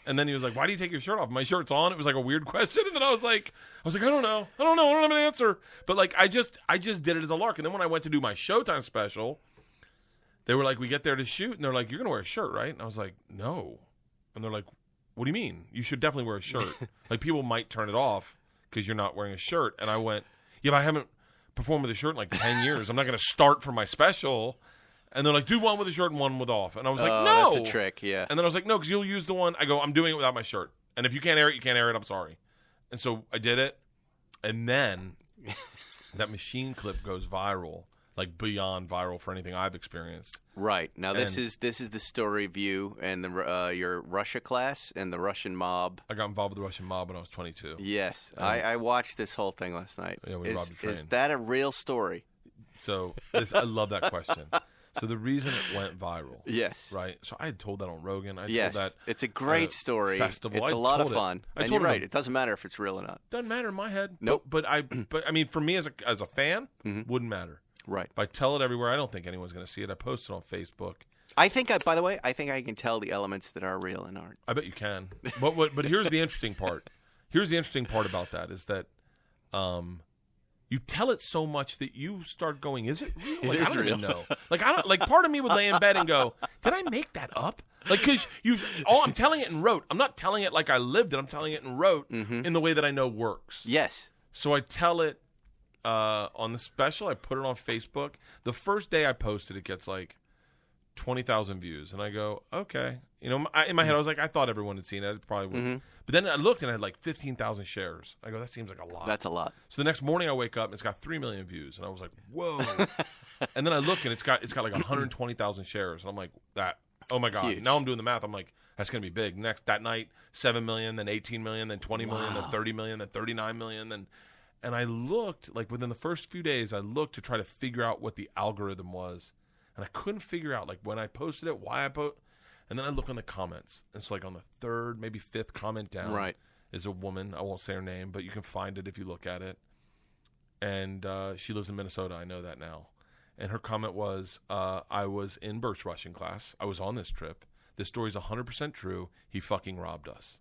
And then he was like, "Why do you take your shirt off?" My shirt's on. It was like a weird question, and then I was like, I don't know. I don't have an answer. But like, I just did it as a lark. And then when I went to do my Showtime special, they were like, we get there to shoot, and they're like, "You're gonna wear a shirt, right?" And I was like, "No." And they're like, "What do you mean? You should definitely wear a shirt. Like, people might turn it off because you're not wearing a shirt." And I went, yeah, but I haven't performed with a shirt in like 10 years. I'm not going to start for my special. And they're like, do one with a shirt and one with off. And I was like, no. That's a trick, yeah. And then I was like, no, because you'll use the one. I go, I'm doing it without my shirt. And if you can't air it, you can't air it. I'm sorry. And so I did it. And then that machine clip goes viral, like beyond viral for anything I've experienced. Right. Now, this is the story of you and your Russia class and the Russian mob. I got involved with the Russian mob when I was 22. Yes. I watched this whole thing last night. Yeah, we robbed a train. Is that a real story? So I love that question. So the reason it went viral. Yes. Right? So I had told that on Rogan. I yes. told that it's a great story. Festival. It's a lot of fun. And you're right. It it doesn't matter if it's real or not. Doesn't matter in my head. Nope. But I mean, for me as a fan, wouldn't matter. Right. If I tell it everywhere, I don't think anyone's going to see it. I post it on Facebook. By the way, I think I can tell the elements that are real and aren't. I bet you can. But here's the interesting part. Here's the interesting part about that is that you tell it so much that you start going, is it real? Like, It is I don't real. even know. Like, I don't. Like, part of me would lay in bed and go, did I make that up? Like, because I'm telling it in rote. I'm not telling it like I lived it. I'm telling it in rote in the way that I know works. Yes. So I tell it on the special. I put it on Facebook. The first day I posted, it gets like 20,000 views, and I go, okay. In my head, I was like, I thought everyone had seen it. It probably would. But then I looked, and I had like 15,000 shares. I go, that seems like a lot. That's a lot. So the next morning, I wake up, and it's got 3 million views, and I was like, whoa. And then I look, and it's got like 120,000 shares, and I'm like, oh my god. Huge. Now I'm doing the math. I'm like, that's gonna be big. That night, 7 million, then 18 million, then 20 million, then 30 million, then 39 million, then. And I looked, like within the first few days, I looked to try to figure out what the algorithm was. And I couldn't figure out, like, when I posted it, why I posted. And then I look on the comments. And so, like, on the third, maybe fifth comment down is a woman. I won't say her name, but you can find it if you look at it. And she lives in Minnesota. I know that now. And her comment was, I was in Bert's Russian class. I was on this trip. This story's 100% true. He fucking robbed us.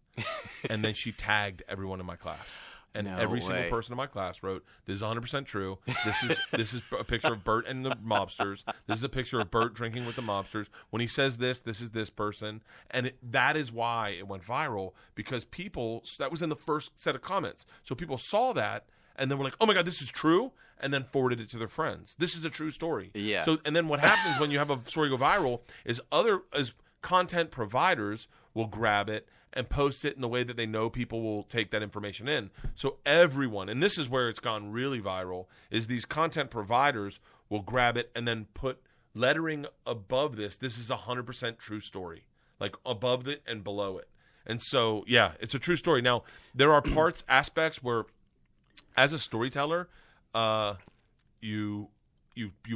And then she tagged everyone in my class. And every single person in my class wrote, this is 100% true. This is a picture of Bert and the mobsters. This is a picture of Bert drinking with the mobsters. When he says this is this person. And that is why it went viral, because that was in the first set of comments. So people saw that and then were like, oh my God, this is true. And then forwarded it to their friends. This is a true story. Yeah. So, and then what happens when you have a story go viral is as content providers will grab it and post it in the way that they know people will take that information in. So everyone, and this is where it's gone really viral, is these content providers will grab it and then put lettering above this is 100% true story, like above it and below it. And so, yeah, it's a true story. Now, there are aspects where, as a storyteller, you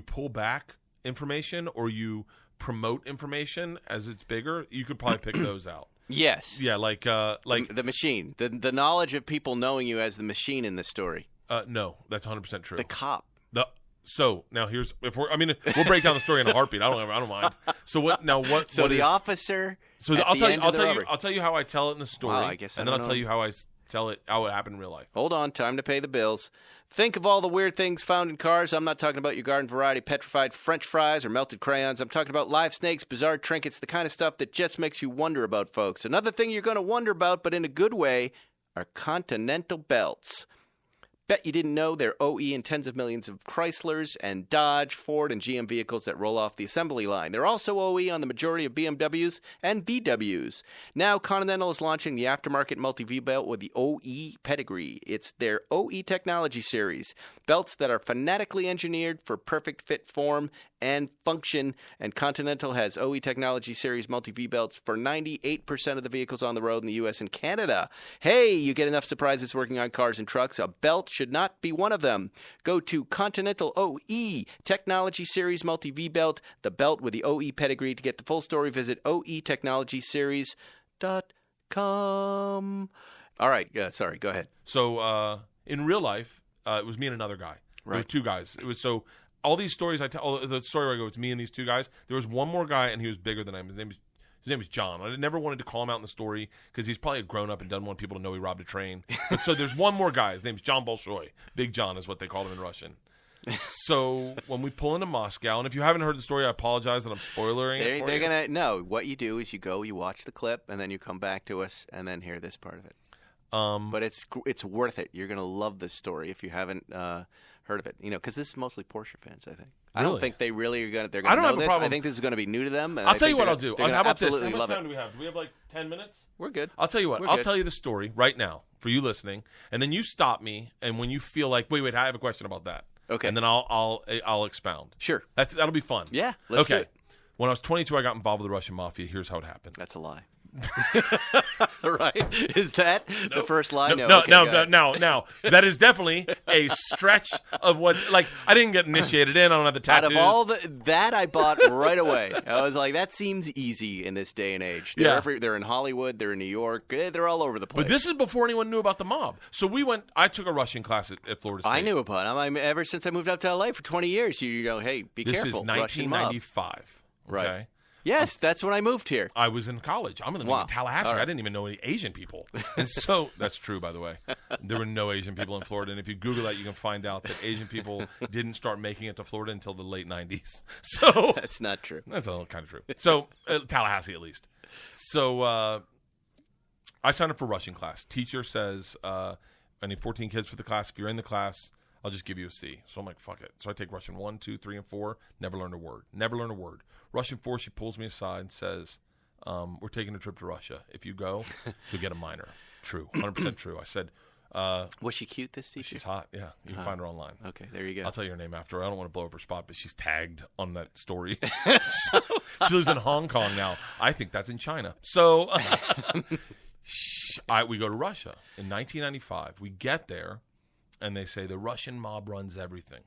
pull back information or you promote information as it's bigger. You could probably pick those out. Yes. Yeah, like the machine, the knowledge of people knowing you as the machine in the story. No, that's 100% true. The cop. So now here's we'll break down the story in a heartbeat. I don't mind. So what now? What? So what the is, officer. So at I'll the tell you. end I'll of the tell you. robbery. I'll tell you how I tell it in the story. Wow, I guess and then I'll tell you how I tell it. How it happened in real life. Hold on, time to pay the bills. Think of all the weird things found in cars. I'm not talking about your garden variety petrified French fries or melted crayons. I'm talking about live snakes, bizarre trinkets, the kind of stuff that just makes you wonder about, folks. Another thing you're going to wonder about, but in a good way, are continental belts. Bet you didn't know they're OE in tens of millions of Chryslers and Dodge, Ford, and GM vehicles that roll off the assembly line. They're also OE on the majority of BMWs and VWs. Now, Continental is launching the aftermarket multi-V belt with the OE pedigree. It's their OE technology series. Belts that are phonetically engineered for perfect fit, form, and function. And Continental has OE technology series multi-V belts for 98% of the vehicles on the road in the U.S. and Canada. Hey, you get enough surprises working on cars and trucks. A belt should not be one of them. Go to Continental OE Technology Series Multi-V Belt, the belt with the OE pedigree. To get the full story, visit oetechnologyseries.com. All right, sorry, go ahead. So in real life, it was me and another guy. Right. There were two guys. It was so all these stories I tell. The story where I go, it's me and these two guys. There was one more guy, and he was bigger than I am. His name was John. I never wanted to call him out in the story because he's probably a grown-up and doesn't want people to know he robbed a train. But so there's one more guy. His name's John Bolshoi. Big John is what they call him in Russian. So when we pull into Moscow, and if you haven't heard the story, I apologize that I'm spoilering it for They're you. going to know. What you do is you go, you watch the clip, and then you come back to us and then hear this part of it. But it's worth it. You're going to love this story if you haven't heard of it. You know, because this is mostly Porsche fans, I think. I don't Really? think they really are going to. They're I going to don't know have a this. problem. I think this is going to be new to them. And I'll I tell think you what they're I'll do. gonna How about this? absolutely How love much time it. do we have? Do we have like 10 minutes? We're good. I'll tell you what. We're I'll good. tell you the story right now for you listening, and then you stop me, and when you feel like, wait, I have a question about that. Okay. And then I'll expound. Sure. That'll be fun. Yeah, let's do okay. it. When I was 22, I got involved with the Russian mafia. Here's how it happened. That's a lie. Right? Is that the first lie? No, Okay, go ahead. now. That is definitely a stretch of what. Like, I didn't get initiated in. I don't have the Out tattoos. of all that I bought right away. I was like, that seems easy in this day and age. They're in Hollywood. They're in New York. They're all over the place. But this is before anyone knew about the mob. So I took a Russian class at Florida State. I knew about them. Ever since I moved out to L.A. for 20 years, you go, hey, be This careful. is Russian mob. 1995. Right. Okay? Yes, that's when I moved here. I was in college. I'm in Wow. Tallahassee. All right. I didn't even know any Asian people. And so that's true, by the way. There were no Asian people in Florida. And if you Google that, you can find out that Asian people didn't start making it to Florida until the late 90s. So That's not true. that's all kind of true. So Tallahassee, at least. So I signed up for Russian class. Teacher says, I need 14 kids for the class. If you're in the class, I'll just give you a C. So I'm like, fuck it. So I take Russian 1, 2, 3, and 4. Never learned a word. Russian 4, she pulls me aside and says, we're taking a trip to Russia. If you go, you'll get a minor. True. 100% true. I said, Was she cute, this teacher? she's hot. Yeah. You can find her online. Okay, there you go. I'll tell you her name after. I don't want to blow up her spot, but she's tagged on that story. So, she lives in Hong Kong now. I think that's in China. So we go to Russia in 1995. We get there, and they say the Russian mob runs everything.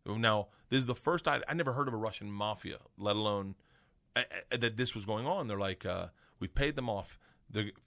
Now, this is the first I never heard of a Russian mafia, let alone that this was going on. They're like, we've paid them off.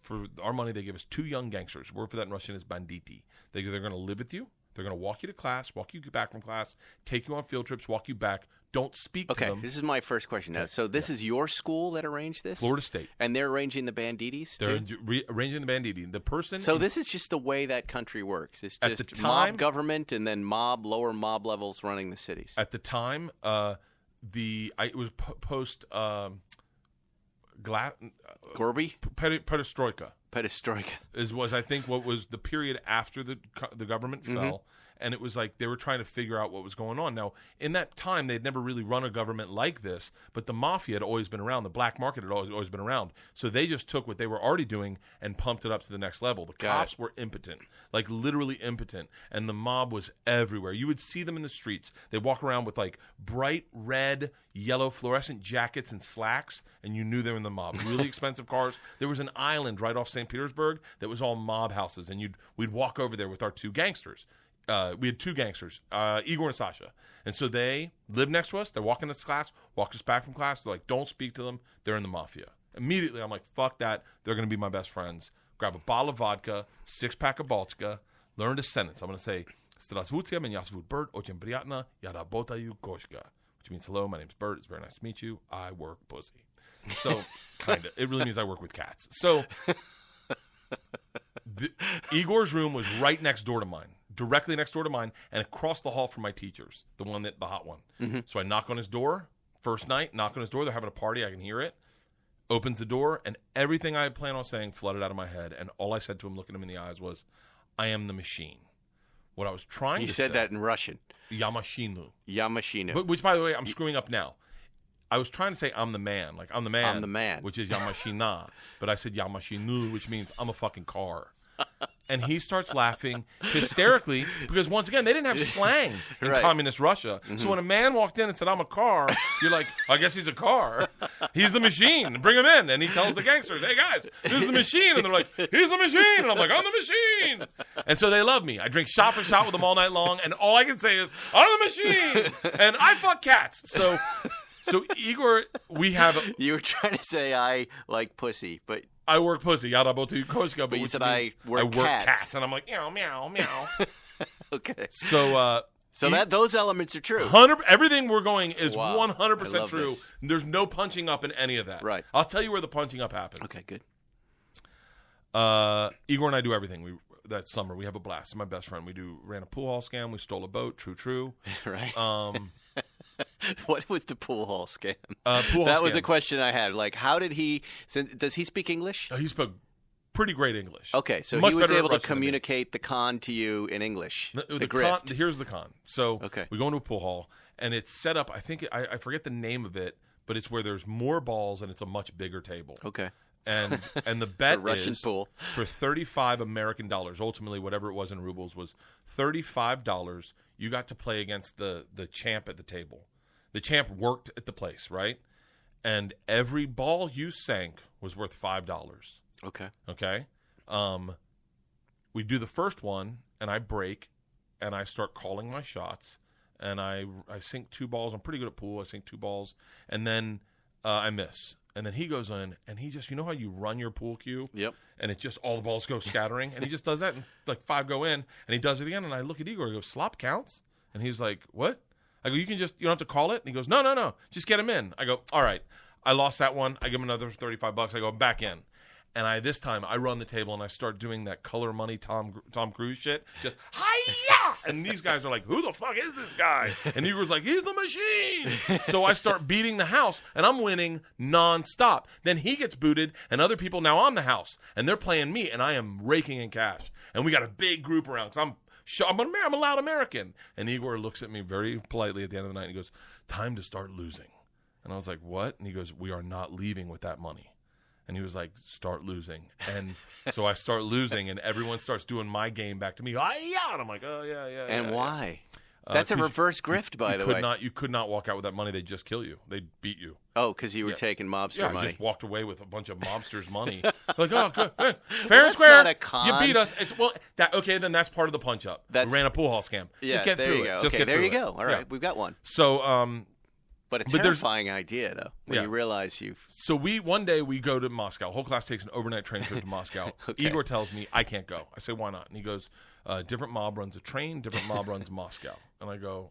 For our money, they give us 2 young gangsters. Word for that in Russian is banditi. They're going to live with you. They're going to walk you to class, walk you back from class, take you on field trips, walk you back. Don't speak to them. Okay, this is my first question now. So this is your school that arranged this? Florida State. And they're arranging the banditis, They're too? arranging the banditti. The person. So this is just the way that country works. It's At just the time- mob government and then lower mob levels running the cities. At the time, it was post Gorby? perestroika. Perestroika. Was I think what was the period after the government fell, and it was like they were trying to figure out what was going on. Now, in that time, they'd never really run a government like this, but the mafia had always been around. The black market had always been around. So they just took what they were already doing and pumped it up to the next level. The cops were impotent, like literally impotent, and the mob was everywhere. You would see them in the streets. They'd walk around with like bright red, yellow fluorescent jackets and slacks, and you knew they were in the mob. Really expensive cars. There was an island right off St. Petersburg that was all mob houses, and we'd walk over there with our 2 gangsters. We had 2 gangsters, Igor and Sasha. And so they lived next to us. They walk into class, walk us back from class. They're like, don't speak to them. They're in the mafia. Immediately, I'm like, fuck that. They're going to be my best friends. Grab a bottle of vodka, 6-pack of Baltica, learned a sentence. I'm going to say, Здравствуйте, меня зовут Bert, очень приятно, я работаю кошка. Which means, hello, my name's Bert, it's very nice to meet you, I work pussy. So, kind of. It really means I work with cats. So, Igor's room was right next door to mine, directly next door to mine, and across the hall from my teacher's, the hot one. Mm-hmm. So I knock on his door, first night, knock on his door, they're having a party, I can hear it. Opens the door, and everything I had planned on saying flooded out of my head, and all I said to him, looking him in the eyes, was, I am the machine. What I was trying to say... You said that in Russian. Yamashinu. Yamashinu. Which, by the way, I'm screwing up now. I was trying to say I'm the man. Like, I'm the man. I'm the man. Which is Yamashina. But I said Yamashinu, which means I'm a fucking car. And he starts laughing hysterically because, once again, they didn't have slang in communist Russia. Mm-hmm. So when a man walked in and said, I'm a car, you're like, I guess he's a car. He's the machine. Bring him in. And he tells the gangsters, hey, guys, this is the machine. And they're like, he's the machine. And I'm like, I'm the machine. And so they love me. I drink shot for shot with them all night long. And all I can say is, I'm the machine. And I fuck cats. So Igor, we have... You were trying to say I like pussy, but... I work pussy. Yadabotu but you said I work cats. And I'm like, meow, meow, meow. Okay. So those elements are true. Everything we're going is 100% true. This. There's no punching up in any of that. Right. I'll tell you where the punching up happens. Okay, good. Igor and I do everything. That summer, we have a blast. He's my best friend. We ran a pool hall scam. We stole a boat. True. Right. What was the pool hall scam? That was a question I had. Like, how did he? Does he speak English? He spoke pretty great English. Okay, so Much he was able to Russian communicate the con to you in English. The grift. Here's the con. So okay. We go into a pool hall, and it's set up. I think I forget the name of it, but it's where there's more balls and it's a much bigger table. Okay. And the bet Russian is pool. for $35 American dollars. Ultimately, whatever it was in rubles was $35. You got to play against the champ at the table. The champ worked at the place, right? And every ball you sank was worth $5. Okay. We do the first one, and I break, and I start calling my shots, and I sink 2 balls. I'm pretty good at pool. I sink 2 balls, and then I miss. And then he goes in, and he just, you know how you run your pool cue? Yep. And it just, all the balls go scattering, and he just does that, and like 5 go in, and he does it again, and I look at Igor, I go, slop counts? And he's like, what? I go, you don't have to call it? And he goes, no, just get him in. I go, all right. I lost that one. I give him another $35. I go, back in. And this time I run the table and I start doing that color money Tom Cruise shit. Just, hi-ya! And these guys are like, who the fuck is this guy? And Igor's like, he's the machine. So I start beating the house and I'm winning nonstop. Then he gets booted and other people now on the house. And they're playing me and I am raking in cash. And we got a big group around because I'm a loud American. And Igor looks at me very politely at the end of the night and he goes, time to start losing. And I was like, what? And he goes, we are not leaving with that money. And he was like, start losing. And so I start losing, and everyone starts doing my game back to me. Oh, yeah. And I'm like, oh, yeah. And why? That's a reverse grift, by the way. You could not walk out with that money. They'd just kill you. They'd beat you. Oh, because you were taking mobster money. Yeah, I just walked away with a bunch of mobsters' money. Like, oh, good. Hey, fair and square. Not a con. You beat us. Okay, then that's part of the punch-up. We ran a pool hall scam. Yeah, just get through it. Okay, there you go. All right, we've got one. So, but a terrifying idea, though, when you realize you've... So one day we go to Moscow. Whole class takes an overnight train trip to Moscow. Okay. Igor tells me, I can't go. I say, why not? And he goes, different mob runs a train, different mob runs Moscow. And I go,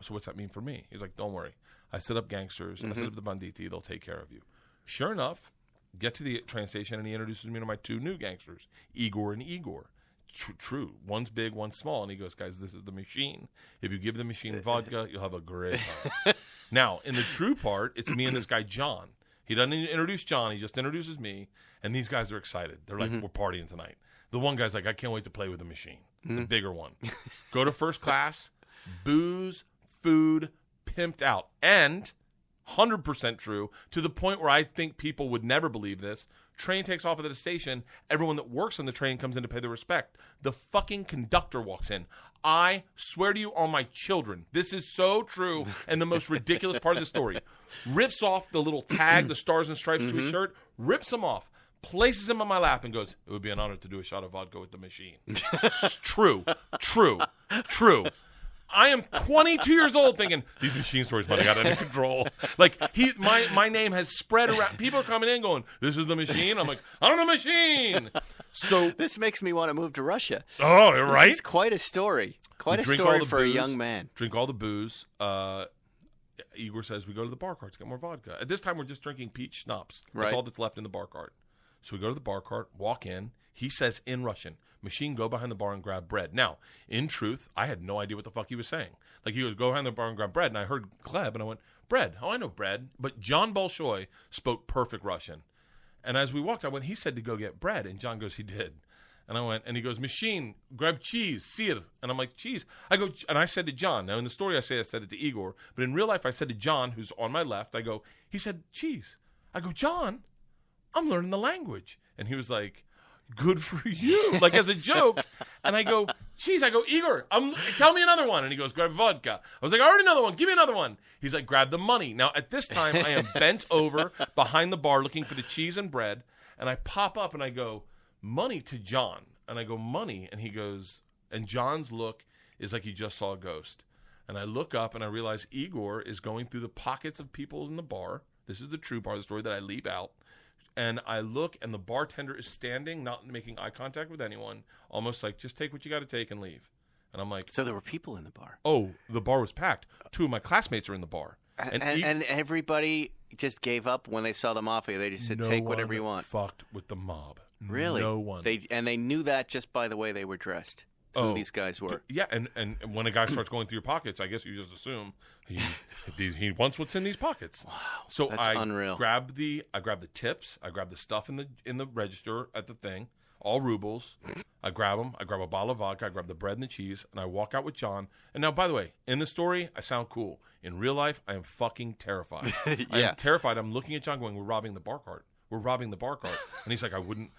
so what's that mean for me? He's like, don't worry. I set up gangsters. I set up the banditi. They'll take care of you. Sure enough, get to the train station, and he introduces me to my 2 new gangsters, Igor and Igor. True. One's big, one's small. And he goes, guys, this is the machine. If you give the machine vodka, you'll have a great time. Now, in the true part, it's me and this guy, John. He doesn't introduce John. He just introduces me. And these guys are excited. They're like, we're partying tonight. The one guy's like, I can't wait to play with the machine. The bigger one. Go to first class, booze, food, pimped out. And 100% true, to the point where I think people would never believe this. Train takes off at the station. Everyone that works on the train comes in to pay their respect. The fucking conductor walks in. I swear to you on my children, this is so true, and the most ridiculous part of the story. Rips off the little tag, the stars and stripes to his shirt, rips them off, places him on my lap, and goes, it would be an honor to do a shot of vodka with the machine. True. I am 22 years old thinking, these machine stories might have got under control. Like, my name has spread around. People are coming in going, this is the machine? I'm like, I'm the machine. So this makes me want to move to Russia. Oh, right? This is quite a story. Quite a drink all story the for a booze, young man. Drink all the booze. Igor says we go to the bar cart to get more vodka. At this time, we're just drinking peach schnapps. That's Right. all that's left in the bar cart. So we go to the bar cart, walk in. He says in Russian, "Machine, go behind the bar and grab bread." Now, in truth, I had no idea what the fuck he was saying. Like, he goes, "Go behind the bar and grab bread." And I heard Gleb, and I went, "Bread? Oh, I know bread." But John Bolshoi spoke perfect Russian. And as we walked, I went, "He said to go get bread." And John goes, "He did." And I went, and he goes, "Machine, grab cheese, sir." And I'm like, "Cheese?" I go, and I said to John, now in the story I said it to Igor, but in real life I said to John, who's on my left, I go, he said, "Cheese." I go, "John, I'm learning the language." And he was like, "Good for you," like as a joke. And I go, "Cheese." I go, "Igor, tell me another one." And he goes, "Grab vodka." I was like, "I already another one. Give me another one." He's like, "Grab the money." Now, at this time, I am bent over behind the bar looking for the cheese and bread. And I pop up and I go, "Money," to John. And I go, "Money." And he goes, and John's look is like he just saw a ghost. And I look up and I realize Igor is going through the pockets of people in the bar. This is the true part of the story that I leave out. And I look, and the bartender is standing, not making eye contact with anyone, almost like, "Just take what you got to take and leave." And I'm like, So there were people in the bar. "Oh, the bar was packed. 2 of my classmates are in the bar." And everybody just gave up when they saw the mafia. They just said, no "Take whatever one you want." Fucked with the mob. Really? No one. They knew that just by the way they were dressed. Who these guys were. Yeah, and when a guy starts going through your pockets, I guess you just assume he wants what's in these pockets. Wow, so that's I unreal. grab the tips, I grab the stuff in the register at the thing, all rubles. I grab them. I grab a bottle of vodka. I grab the bread and the cheese, and I walk out with John. And now, by the way, in the story, I sound cool. In real life, I am fucking terrified. I am terrified. I'm looking at John, going, "We're robbing the bar cart. We're robbing the bar cart." And he's like, I wouldn't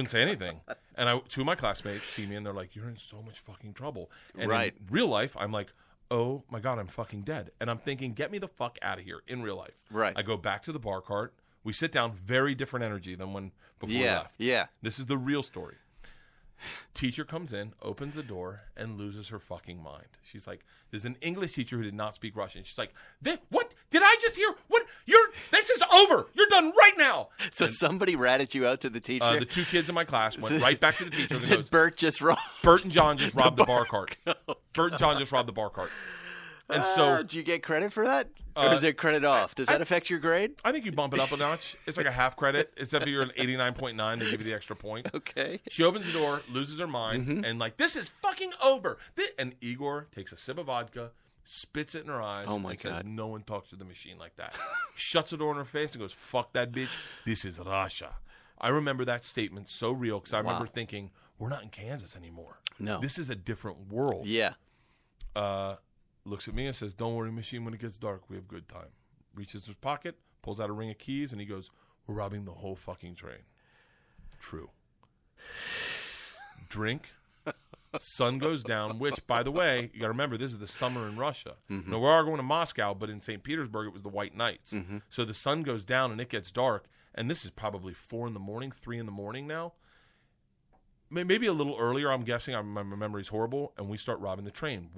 say anything. And 2 of my classmates see me and they're like, "You're in so much fucking trouble." And Right. in real life, I'm like, "Oh my God, I'm fucking dead." And I'm thinking, get me the fuck out of here in real life. Right. I go back to the bar cart. We sit down, very different energy than before we left. Yeah. This is the real story. Teacher comes in, opens the door, and loses her fucking mind. She's like, there's an English teacher who did not speak Russian. She's like, "What? Did I just hear? What? This is over. You're done right now." So somebody ratted you out to the teacher? The 2 kids in my class went right back to the teacher and Said goes, Bert just robbed. "Bert and John just robbed the bar cart. Bert and John just robbed the bar cart." And so do you get credit for that? Or is it credit off? Does that affect your grade? I think you bump it up a notch. It's like a half credit. Except if you're an 89.9, they give you the extra point. Okay. She opens the door, loses her mind, and like, "This is fucking over." And Igor takes a sip of vodka, spits it in her eyes, Oh, my and God. says, "No one talks to the machine like that." Shuts the door in her face and goes, "Fuck that bitch. This is Russia." I remember that statement so real because I remember thinking, we're not in Kansas anymore. No. This is a different world. Yeah. Looks at me and says, "Don't worry, machine, when it gets dark, we have good time." Reaches his pocket, pulls out a ring of keys, and he goes, "We're robbing the whole fucking train." True. Drink. Sun goes down, which, by the way, you got to remember, this is the summer in Russia. Mm-hmm. Now, we are going to Moscow, but in St. Petersburg, it was the White Nights. Mm-hmm. So the sun goes down and it gets dark, and this is probably 4 in the morning, 3 in the morning now. Maybe a little earlier, I'm guessing. My memory's horrible, and we start robbing the train.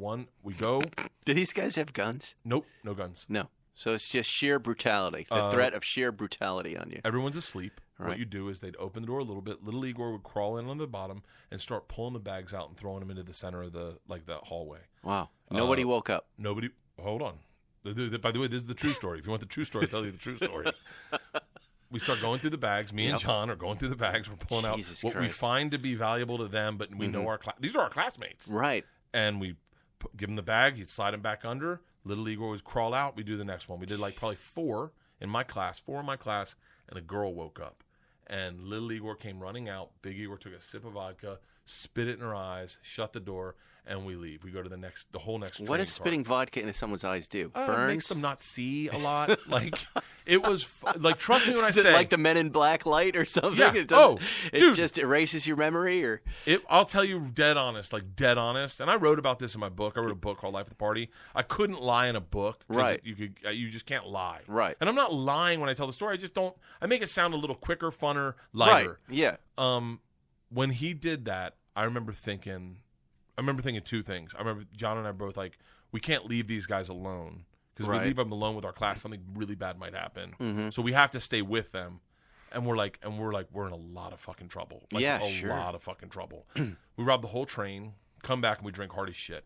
We go. Do these guys have guns? Nope, no guns. No. So it's just sheer brutality. The threat of sheer brutality on you. Everyone's asleep. Right. What you do is they'd open the door a little bit. Little Igor would crawl in on the bottom and start pulling the bags out and throwing them into the center of the hallway. Wow. Nobody woke up. Nobody. Hold on. By the way, this is the true story. If you want the true story, I'll tell you the true story. We start going through the bags. Me and John are going through the bags. We're pulling out what we find to be valuable to them, but we know these are our classmates. Right. And we give him the bag. He'd slide him back under. Little Igor would crawl out. We do the next one. We did like probably 4 in my class, and a girl woke up. And little Igor came running out. Big Igor took a sip of vodka, spit it in her eyes, shut the door, and we leave. We go to the whole next What train does spitting vodka into someone's eyes do? Burns? Makes them not see a lot. Like, it was, like, trust me when I Is say. it like the Men in Black light or something? Yeah. It just erases your memory? Or I'll tell you dead honest. And I wrote about this in my book. I wrote a book called Life at the Party. I couldn't lie in a book. Right. You just can't lie. Right. And I'm not lying when I tell the story. I make it sound a little quicker, funner, lighter. Right. Yeah. When he did that, I remember thinking 2 things. I remember John and I both like, we can't leave these guys alone. Because if we leave them alone with our class, something really bad might happen. Mm-hmm. So we have to stay with them. And we're in a lot of fucking trouble. Like, a lot of fucking trouble. We robbed the whole train, come back and we drink hard as shit.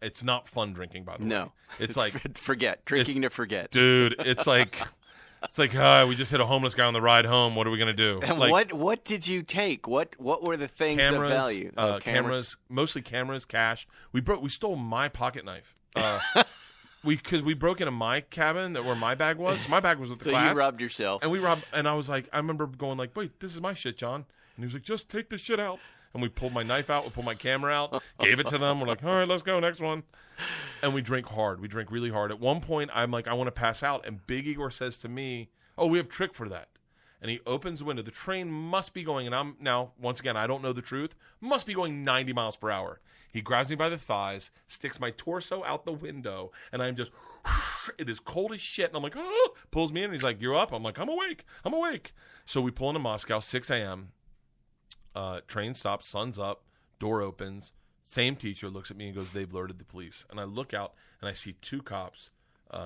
It's not fun drinking, by the way. No. It's like forget. Drinking to forget. Dude, it's like we just hit a homeless guy on the ride home. What are we gonna do? And like, what did you take? What were the things of value? Cameras, mostly cameras, cash. We stole my pocket knife. Because we broke into my cabin where my bag was. My bag was with the class. So you robbed yourself. And I was like, I remember going like, wait, this is my shit, John. And he was like, just take the shit out. And we pulled my knife out. We pulled my camera out. Gave it to them. We're like, all right, let's go. Next one. And we drink hard. We drink really hard. At one point, I'm like, I want to pass out. And Big Igor says to me, oh, we have a trick for that. And he opens the window. The train must be going, and I'm now, once again, I don't know the truth, must be going 90 miles per hour. He grabs me by the thighs, sticks my torso out the window, and I'm just, it is cold as shit. And I'm like, oh, pulls me in, and he's like, you're up. I'm like, I'm awake. So we pull into Moscow, 6 a.m. Train stops, sun's up, door opens. Same teacher looks at me and goes, they've alerted the police. And I look out, and I see 2 cops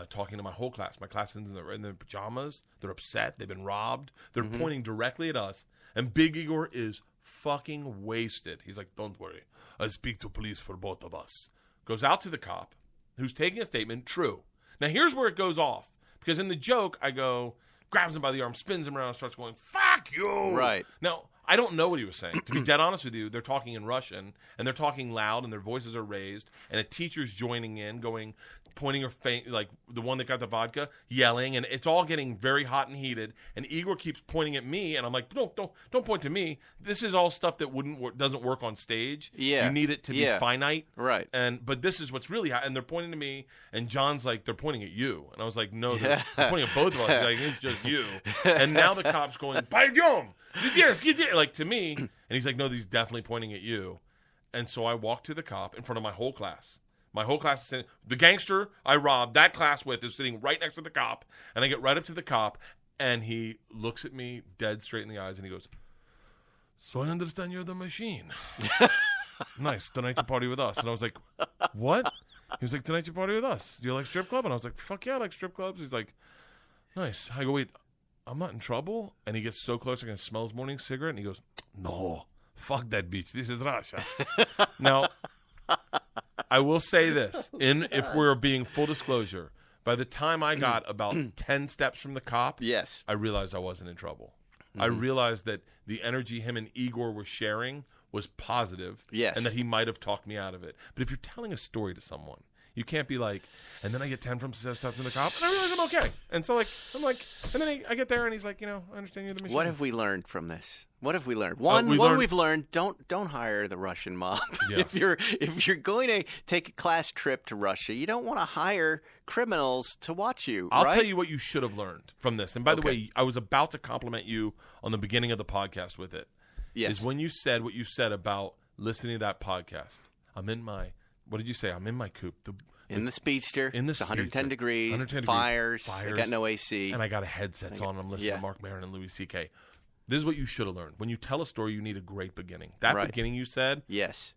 talking to my whole class. My class is in their pajamas. They're upset. They've been robbed. They're pointing directly at us. And Big Igor is fucking wasted. He's like, don't worry. I'll speak to police for both of us. Goes out to the cop, who's taking a statement, true. Now, here's where it goes off. Because in the joke, I go, grabs him by the arm, spins him around, and starts going, fuck you! Right. Now, I don't know what he was saying. To be dead honest with you, they're talking in Russian, and they're talking loud, and their voices are raised, and a teacher's joining in, pointing her face, like the one that got the vodka, yelling, and it's all getting very hot and heated. And Igor keeps pointing at me, and I'm like, don't point to me. This is all stuff that doesn't work on stage. Yeah, you need it to be finite, right? But this is what's really hot, and they're pointing to me, and John's like, they're pointing at you, and I was like, no, they're pointing at both of us. He's like, it's just you. And now the cop's going, Paidyom, like to me, and he's like, no, he's definitely pointing at you. And so I walk to the cop in front of my whole class. My whole class is sitting, the gangster I robbed that class with is sitting right next to the cop, and I get right up to the cop, and he looks at me dead straight in the eyes, and he goes, so I understand you're the machine. Nice, tonight you party with us. And I was like, what? He was like, tonight you party with us. Do you like strip club? And I was like, fuck yeah, I like strip clubs. He's like, nice. I go, wait, I'm not in trouble? And he gets so close I can smell his morning cigarette, and he goes, no, fuck that bitch. This is Russia. Now, I will say this, if we're being full disclosure, by the time I got about 10 steps from the cop, yes, I realized I wasn't in trouble. I realized that the energy him and Igor were sharing was positive, yes, and that he might have talked me out of it. But if you're telling a story to someone, you can't be like, and then I get 10 steps from the cop, and I realize I'm okay. And so, I'm like, and then I get there, and he's like, I understand you're the machine. What have we learned from this? What have we learned? We've learned don't hire the Russian mob. Yeah. If you're going to take a class trip to Russia, you don't want to hire criminals to watch you. I'll right? tell you what you should have learned from this. And by the way, I was about to compliment you on the beginning of the podcast with it. Yes. Is when you said what you said about listening to that podcast. What did you say? I'm in my coupe. In the Speedster. In the it's 110 Speedster. degrees. 110 fires. I got no AC. And I got a headsets on. I'm listening to Mark Maron and Louis C.K. This is what you should have learned. When you tell a story, you need a great beginning. That beginning you said. Yes.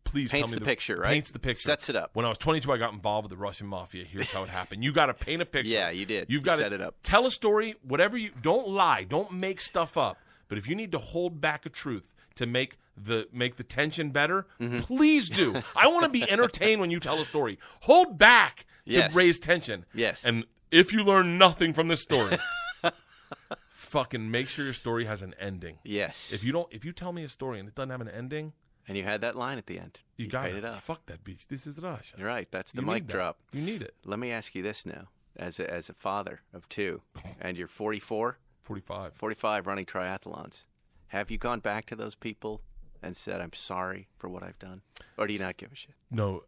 Please paints tell me the picture, right? Paints the picture. Sets it up. When I was 22, I got involved with the Russian mafia. Here's how it happened. You got to paint a picture. Yeah, you did. You've got to set it up. Tell a story. Whatever you don't lie. Don't make stuff up. But if you need to hold back a truth to make the tension better, please do. I want to be entertained when you tell a story. Hold back to raise tension. Yes. And if you learn nothing from this story, fucking make sure your story has an ending. Yes. If you tell me a story and it doesn't have an ending, and you had that line at the end, you got it up. Fuck that beach. This is Russia. You're right. That's the mic drop. You need it. Let me ask you this now, as a father of 2, and you're 44, 45 running triathlons. Have you gone back to those people and said, I'm sorry for what I've done? Or do you not give a shit? No.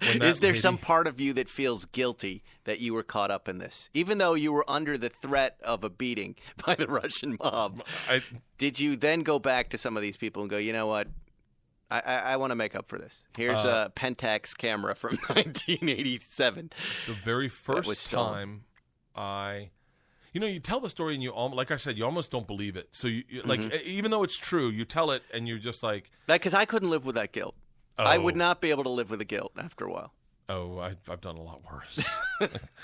Is there some part of you that feels guilty that you were caught up in this? Even though you were under the threat of a beating by the Russian mob, did you then go back to some of these people and go, you know what? I want to make up for this. Here's a Pentax camera from 1987. The very first time you tell the story and like I said, you almost don't believe it. So even though it's true, you tell it and you're just like, because I couldn't live with that guilt. I would not be able to live with the guilt after a while. Oh, I've done a lot worse.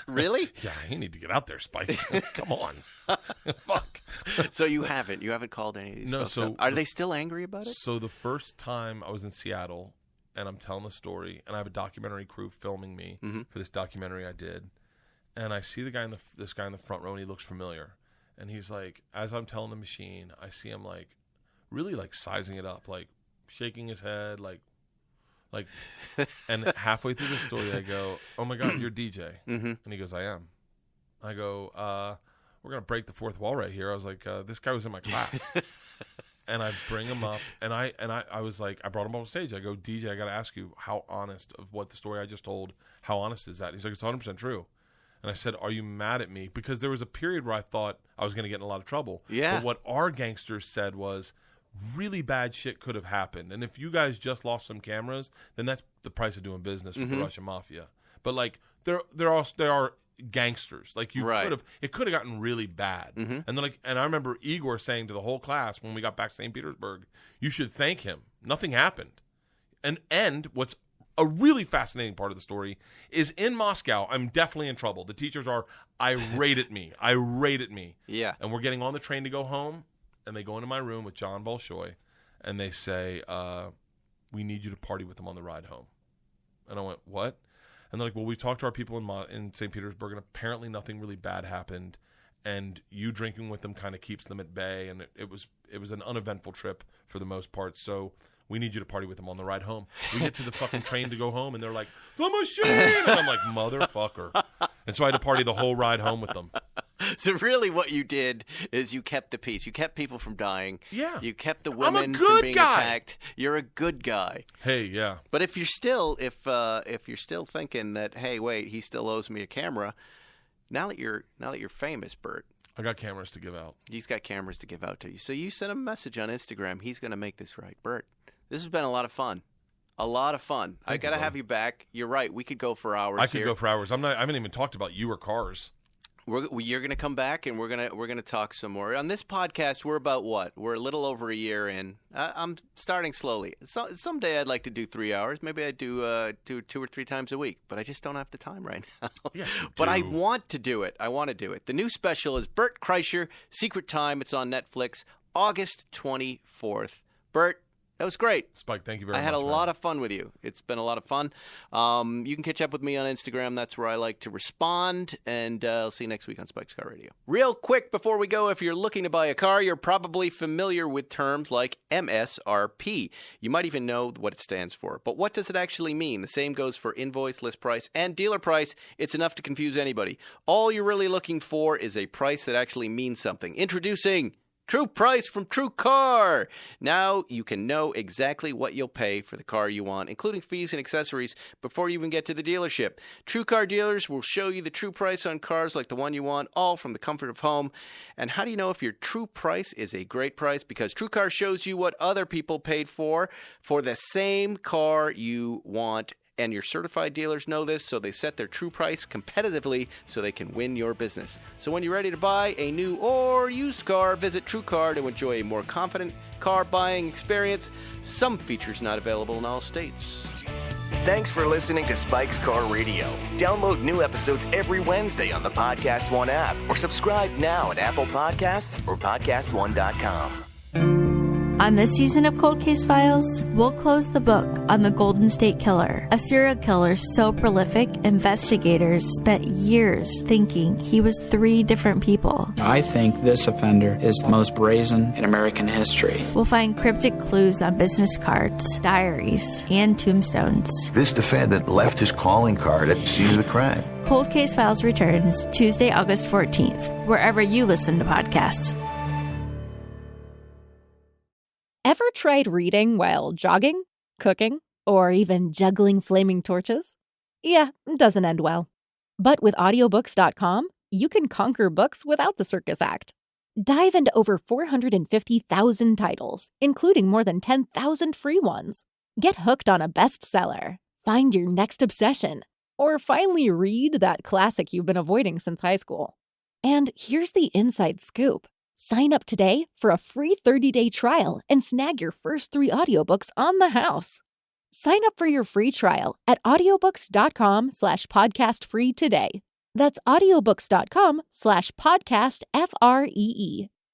Really? Yeah, you need to get out there, Spike. Come on. Fuck. So you haven't called any of these folks up. Are they still angry about it? So the first time I was in Seattle, and I'm telling the story, and I have a documentary crew filming me for this documentary I did, and I see this guy in the front row, and he looks familiar, and he's like, as I'm telling the machine, I see him like really like sizing it up, like shaking his head, like, and halfway through the story, I go, "Oh my God, you're DJ," and he goes, "I am." I go, "We're gonna break the fourth wall right here." I was like, "This guy was in my class," and I bring him up, and I was like, I brought him on stage. I go, "DJ, I gotta ask you, how honest of what the story I just told? How honest is that?" And he's like, "It's 100% true." And I said, "Are you mad at me?" Because there was a period where I thought I was gonna get in a lot of trouble. Yeah. But what our gangsters said was, really bad shit could have happened, and if you guys just lost some cameras, then that's the price of doing business with the Russian mafia. But like, they are gangsters. Like, you Right. could have, it could have gotten really bad. And then and I remember Igor saying to the whole class when we got back to St. Petersburg, "You should thank him. Nothing happened." And what's a really fascinating part of the story is in Moscow, I'm definitely in trouble. The teachers are irate at me. Yeah. And we're getting on the train to go home. And they go into my room with John Bolshoi, and they say, "We need you to party with them on the ride home." And I went, "What?" And they're like, "Well, we talked to our people in St. Petersburg, and apparently nothing really bad happened, and you drinking with them kind of keeps them at bay, and it was an uneventful trip for the most part, so we need you to party with them on the ride home." We get to the fucking train to go home, and they're like, "The machine!" And I'm like, "Motherfucker." And so I had to party the whole ride home with them. So really what you did is you kept the peace. You kept people from dying. Yeah. You kept the I'm a women good from being guy. attacked. You're a good guy. Hey, yeah. But if you're still thinking that, hey, wait, he still owes me a camera, now that you're famous, Bert, I got cameras to give out. he's got cameras to give out to you. So you send him a message on Instagram. He's going to make this right. Bert, this has been a lot of fun. A lot of fun. I got to have you back. You're right. We could go for hours. I could go for hours. I haven't even talked about you or cars. You're going to come back, and we're gonna talk some more. On this podcast, we're about what? We're a little over a year in. I'm starting slowly. Someday I'd like to do 3 hours. Maybe I'd do 2 or 3 times a week, but I just don't have the time right now. Yes, you But do. I want to do it. The new special is Bert Kreischer, Secret Time. It's on Netflix, August 24th. Bert, that was great. Spike, thank you very much. I had a lot of fun with you. It's been a lot of fun. You can catch up with me on Instagram. That's where I like to respond. And I'll see you next week on Spike's Car Radio. Real quick before we go, if you're looking to buy a car, you're probably familiar with terms like MSRP. You might even know what it stands for. But what does it actually mean? The same goes for invoice, list price, and dealer price. It's enough to confuse anybody. All you're really looking for is a price that actually means something. Introducing True Price from True Car. Now you can know exactly what you'll pay for the car you want, including fees and accessories, before you even get to the dealership. True Car dealers will show you the true price on cars like the one you want, all from the comfort of home. And how do you know if your true price is a great price? Because True Car shows you what other people paid for the same car you want. And your certified dealers know this, so they set their true price competitively so they can win your business. So when you're ready to buy a new or used car, visit TrueCar to enjoy a more confident car buying experience. Some features not available in all states. Thanks for listening to Spike's Car Radio. Download new episodes every Wednesday on the Podcast One app or subscribe now at Apple Podcasts or PodcastOne.com. On this season of Cold Case Files, we'll close the book on the Golden State Killer, a serial killer so prolific, investigators spent years thinking he was 3 different people. I think this offender is the most brazen in American history. We'll find cryptic clues on business cards, diaries, and tombstones. This defendant left his calling card at the scene of the crime. Cold Case Files returns Tuesday, August 14th, wherever you listen to podcasts. Ever tried reading while jogging, cooking, or even juggling flaming torches? Yeah, it doesn't end well. But with audiobooks.com, you can conquer books without the circus act. Dive into over 450,000 titles, including more than 10,000 free ones. Get hooked on a bestseller, find your next obsession, or finally read that classic you've been avoiding since high school. And here's the inside scoop. Sign up today for a free 30-day trial and snag your first 3 audiobooks on the house. Sign up for your free trial at audiobooks.com/podcastfree today. That's audiobooks.com/podcastfree.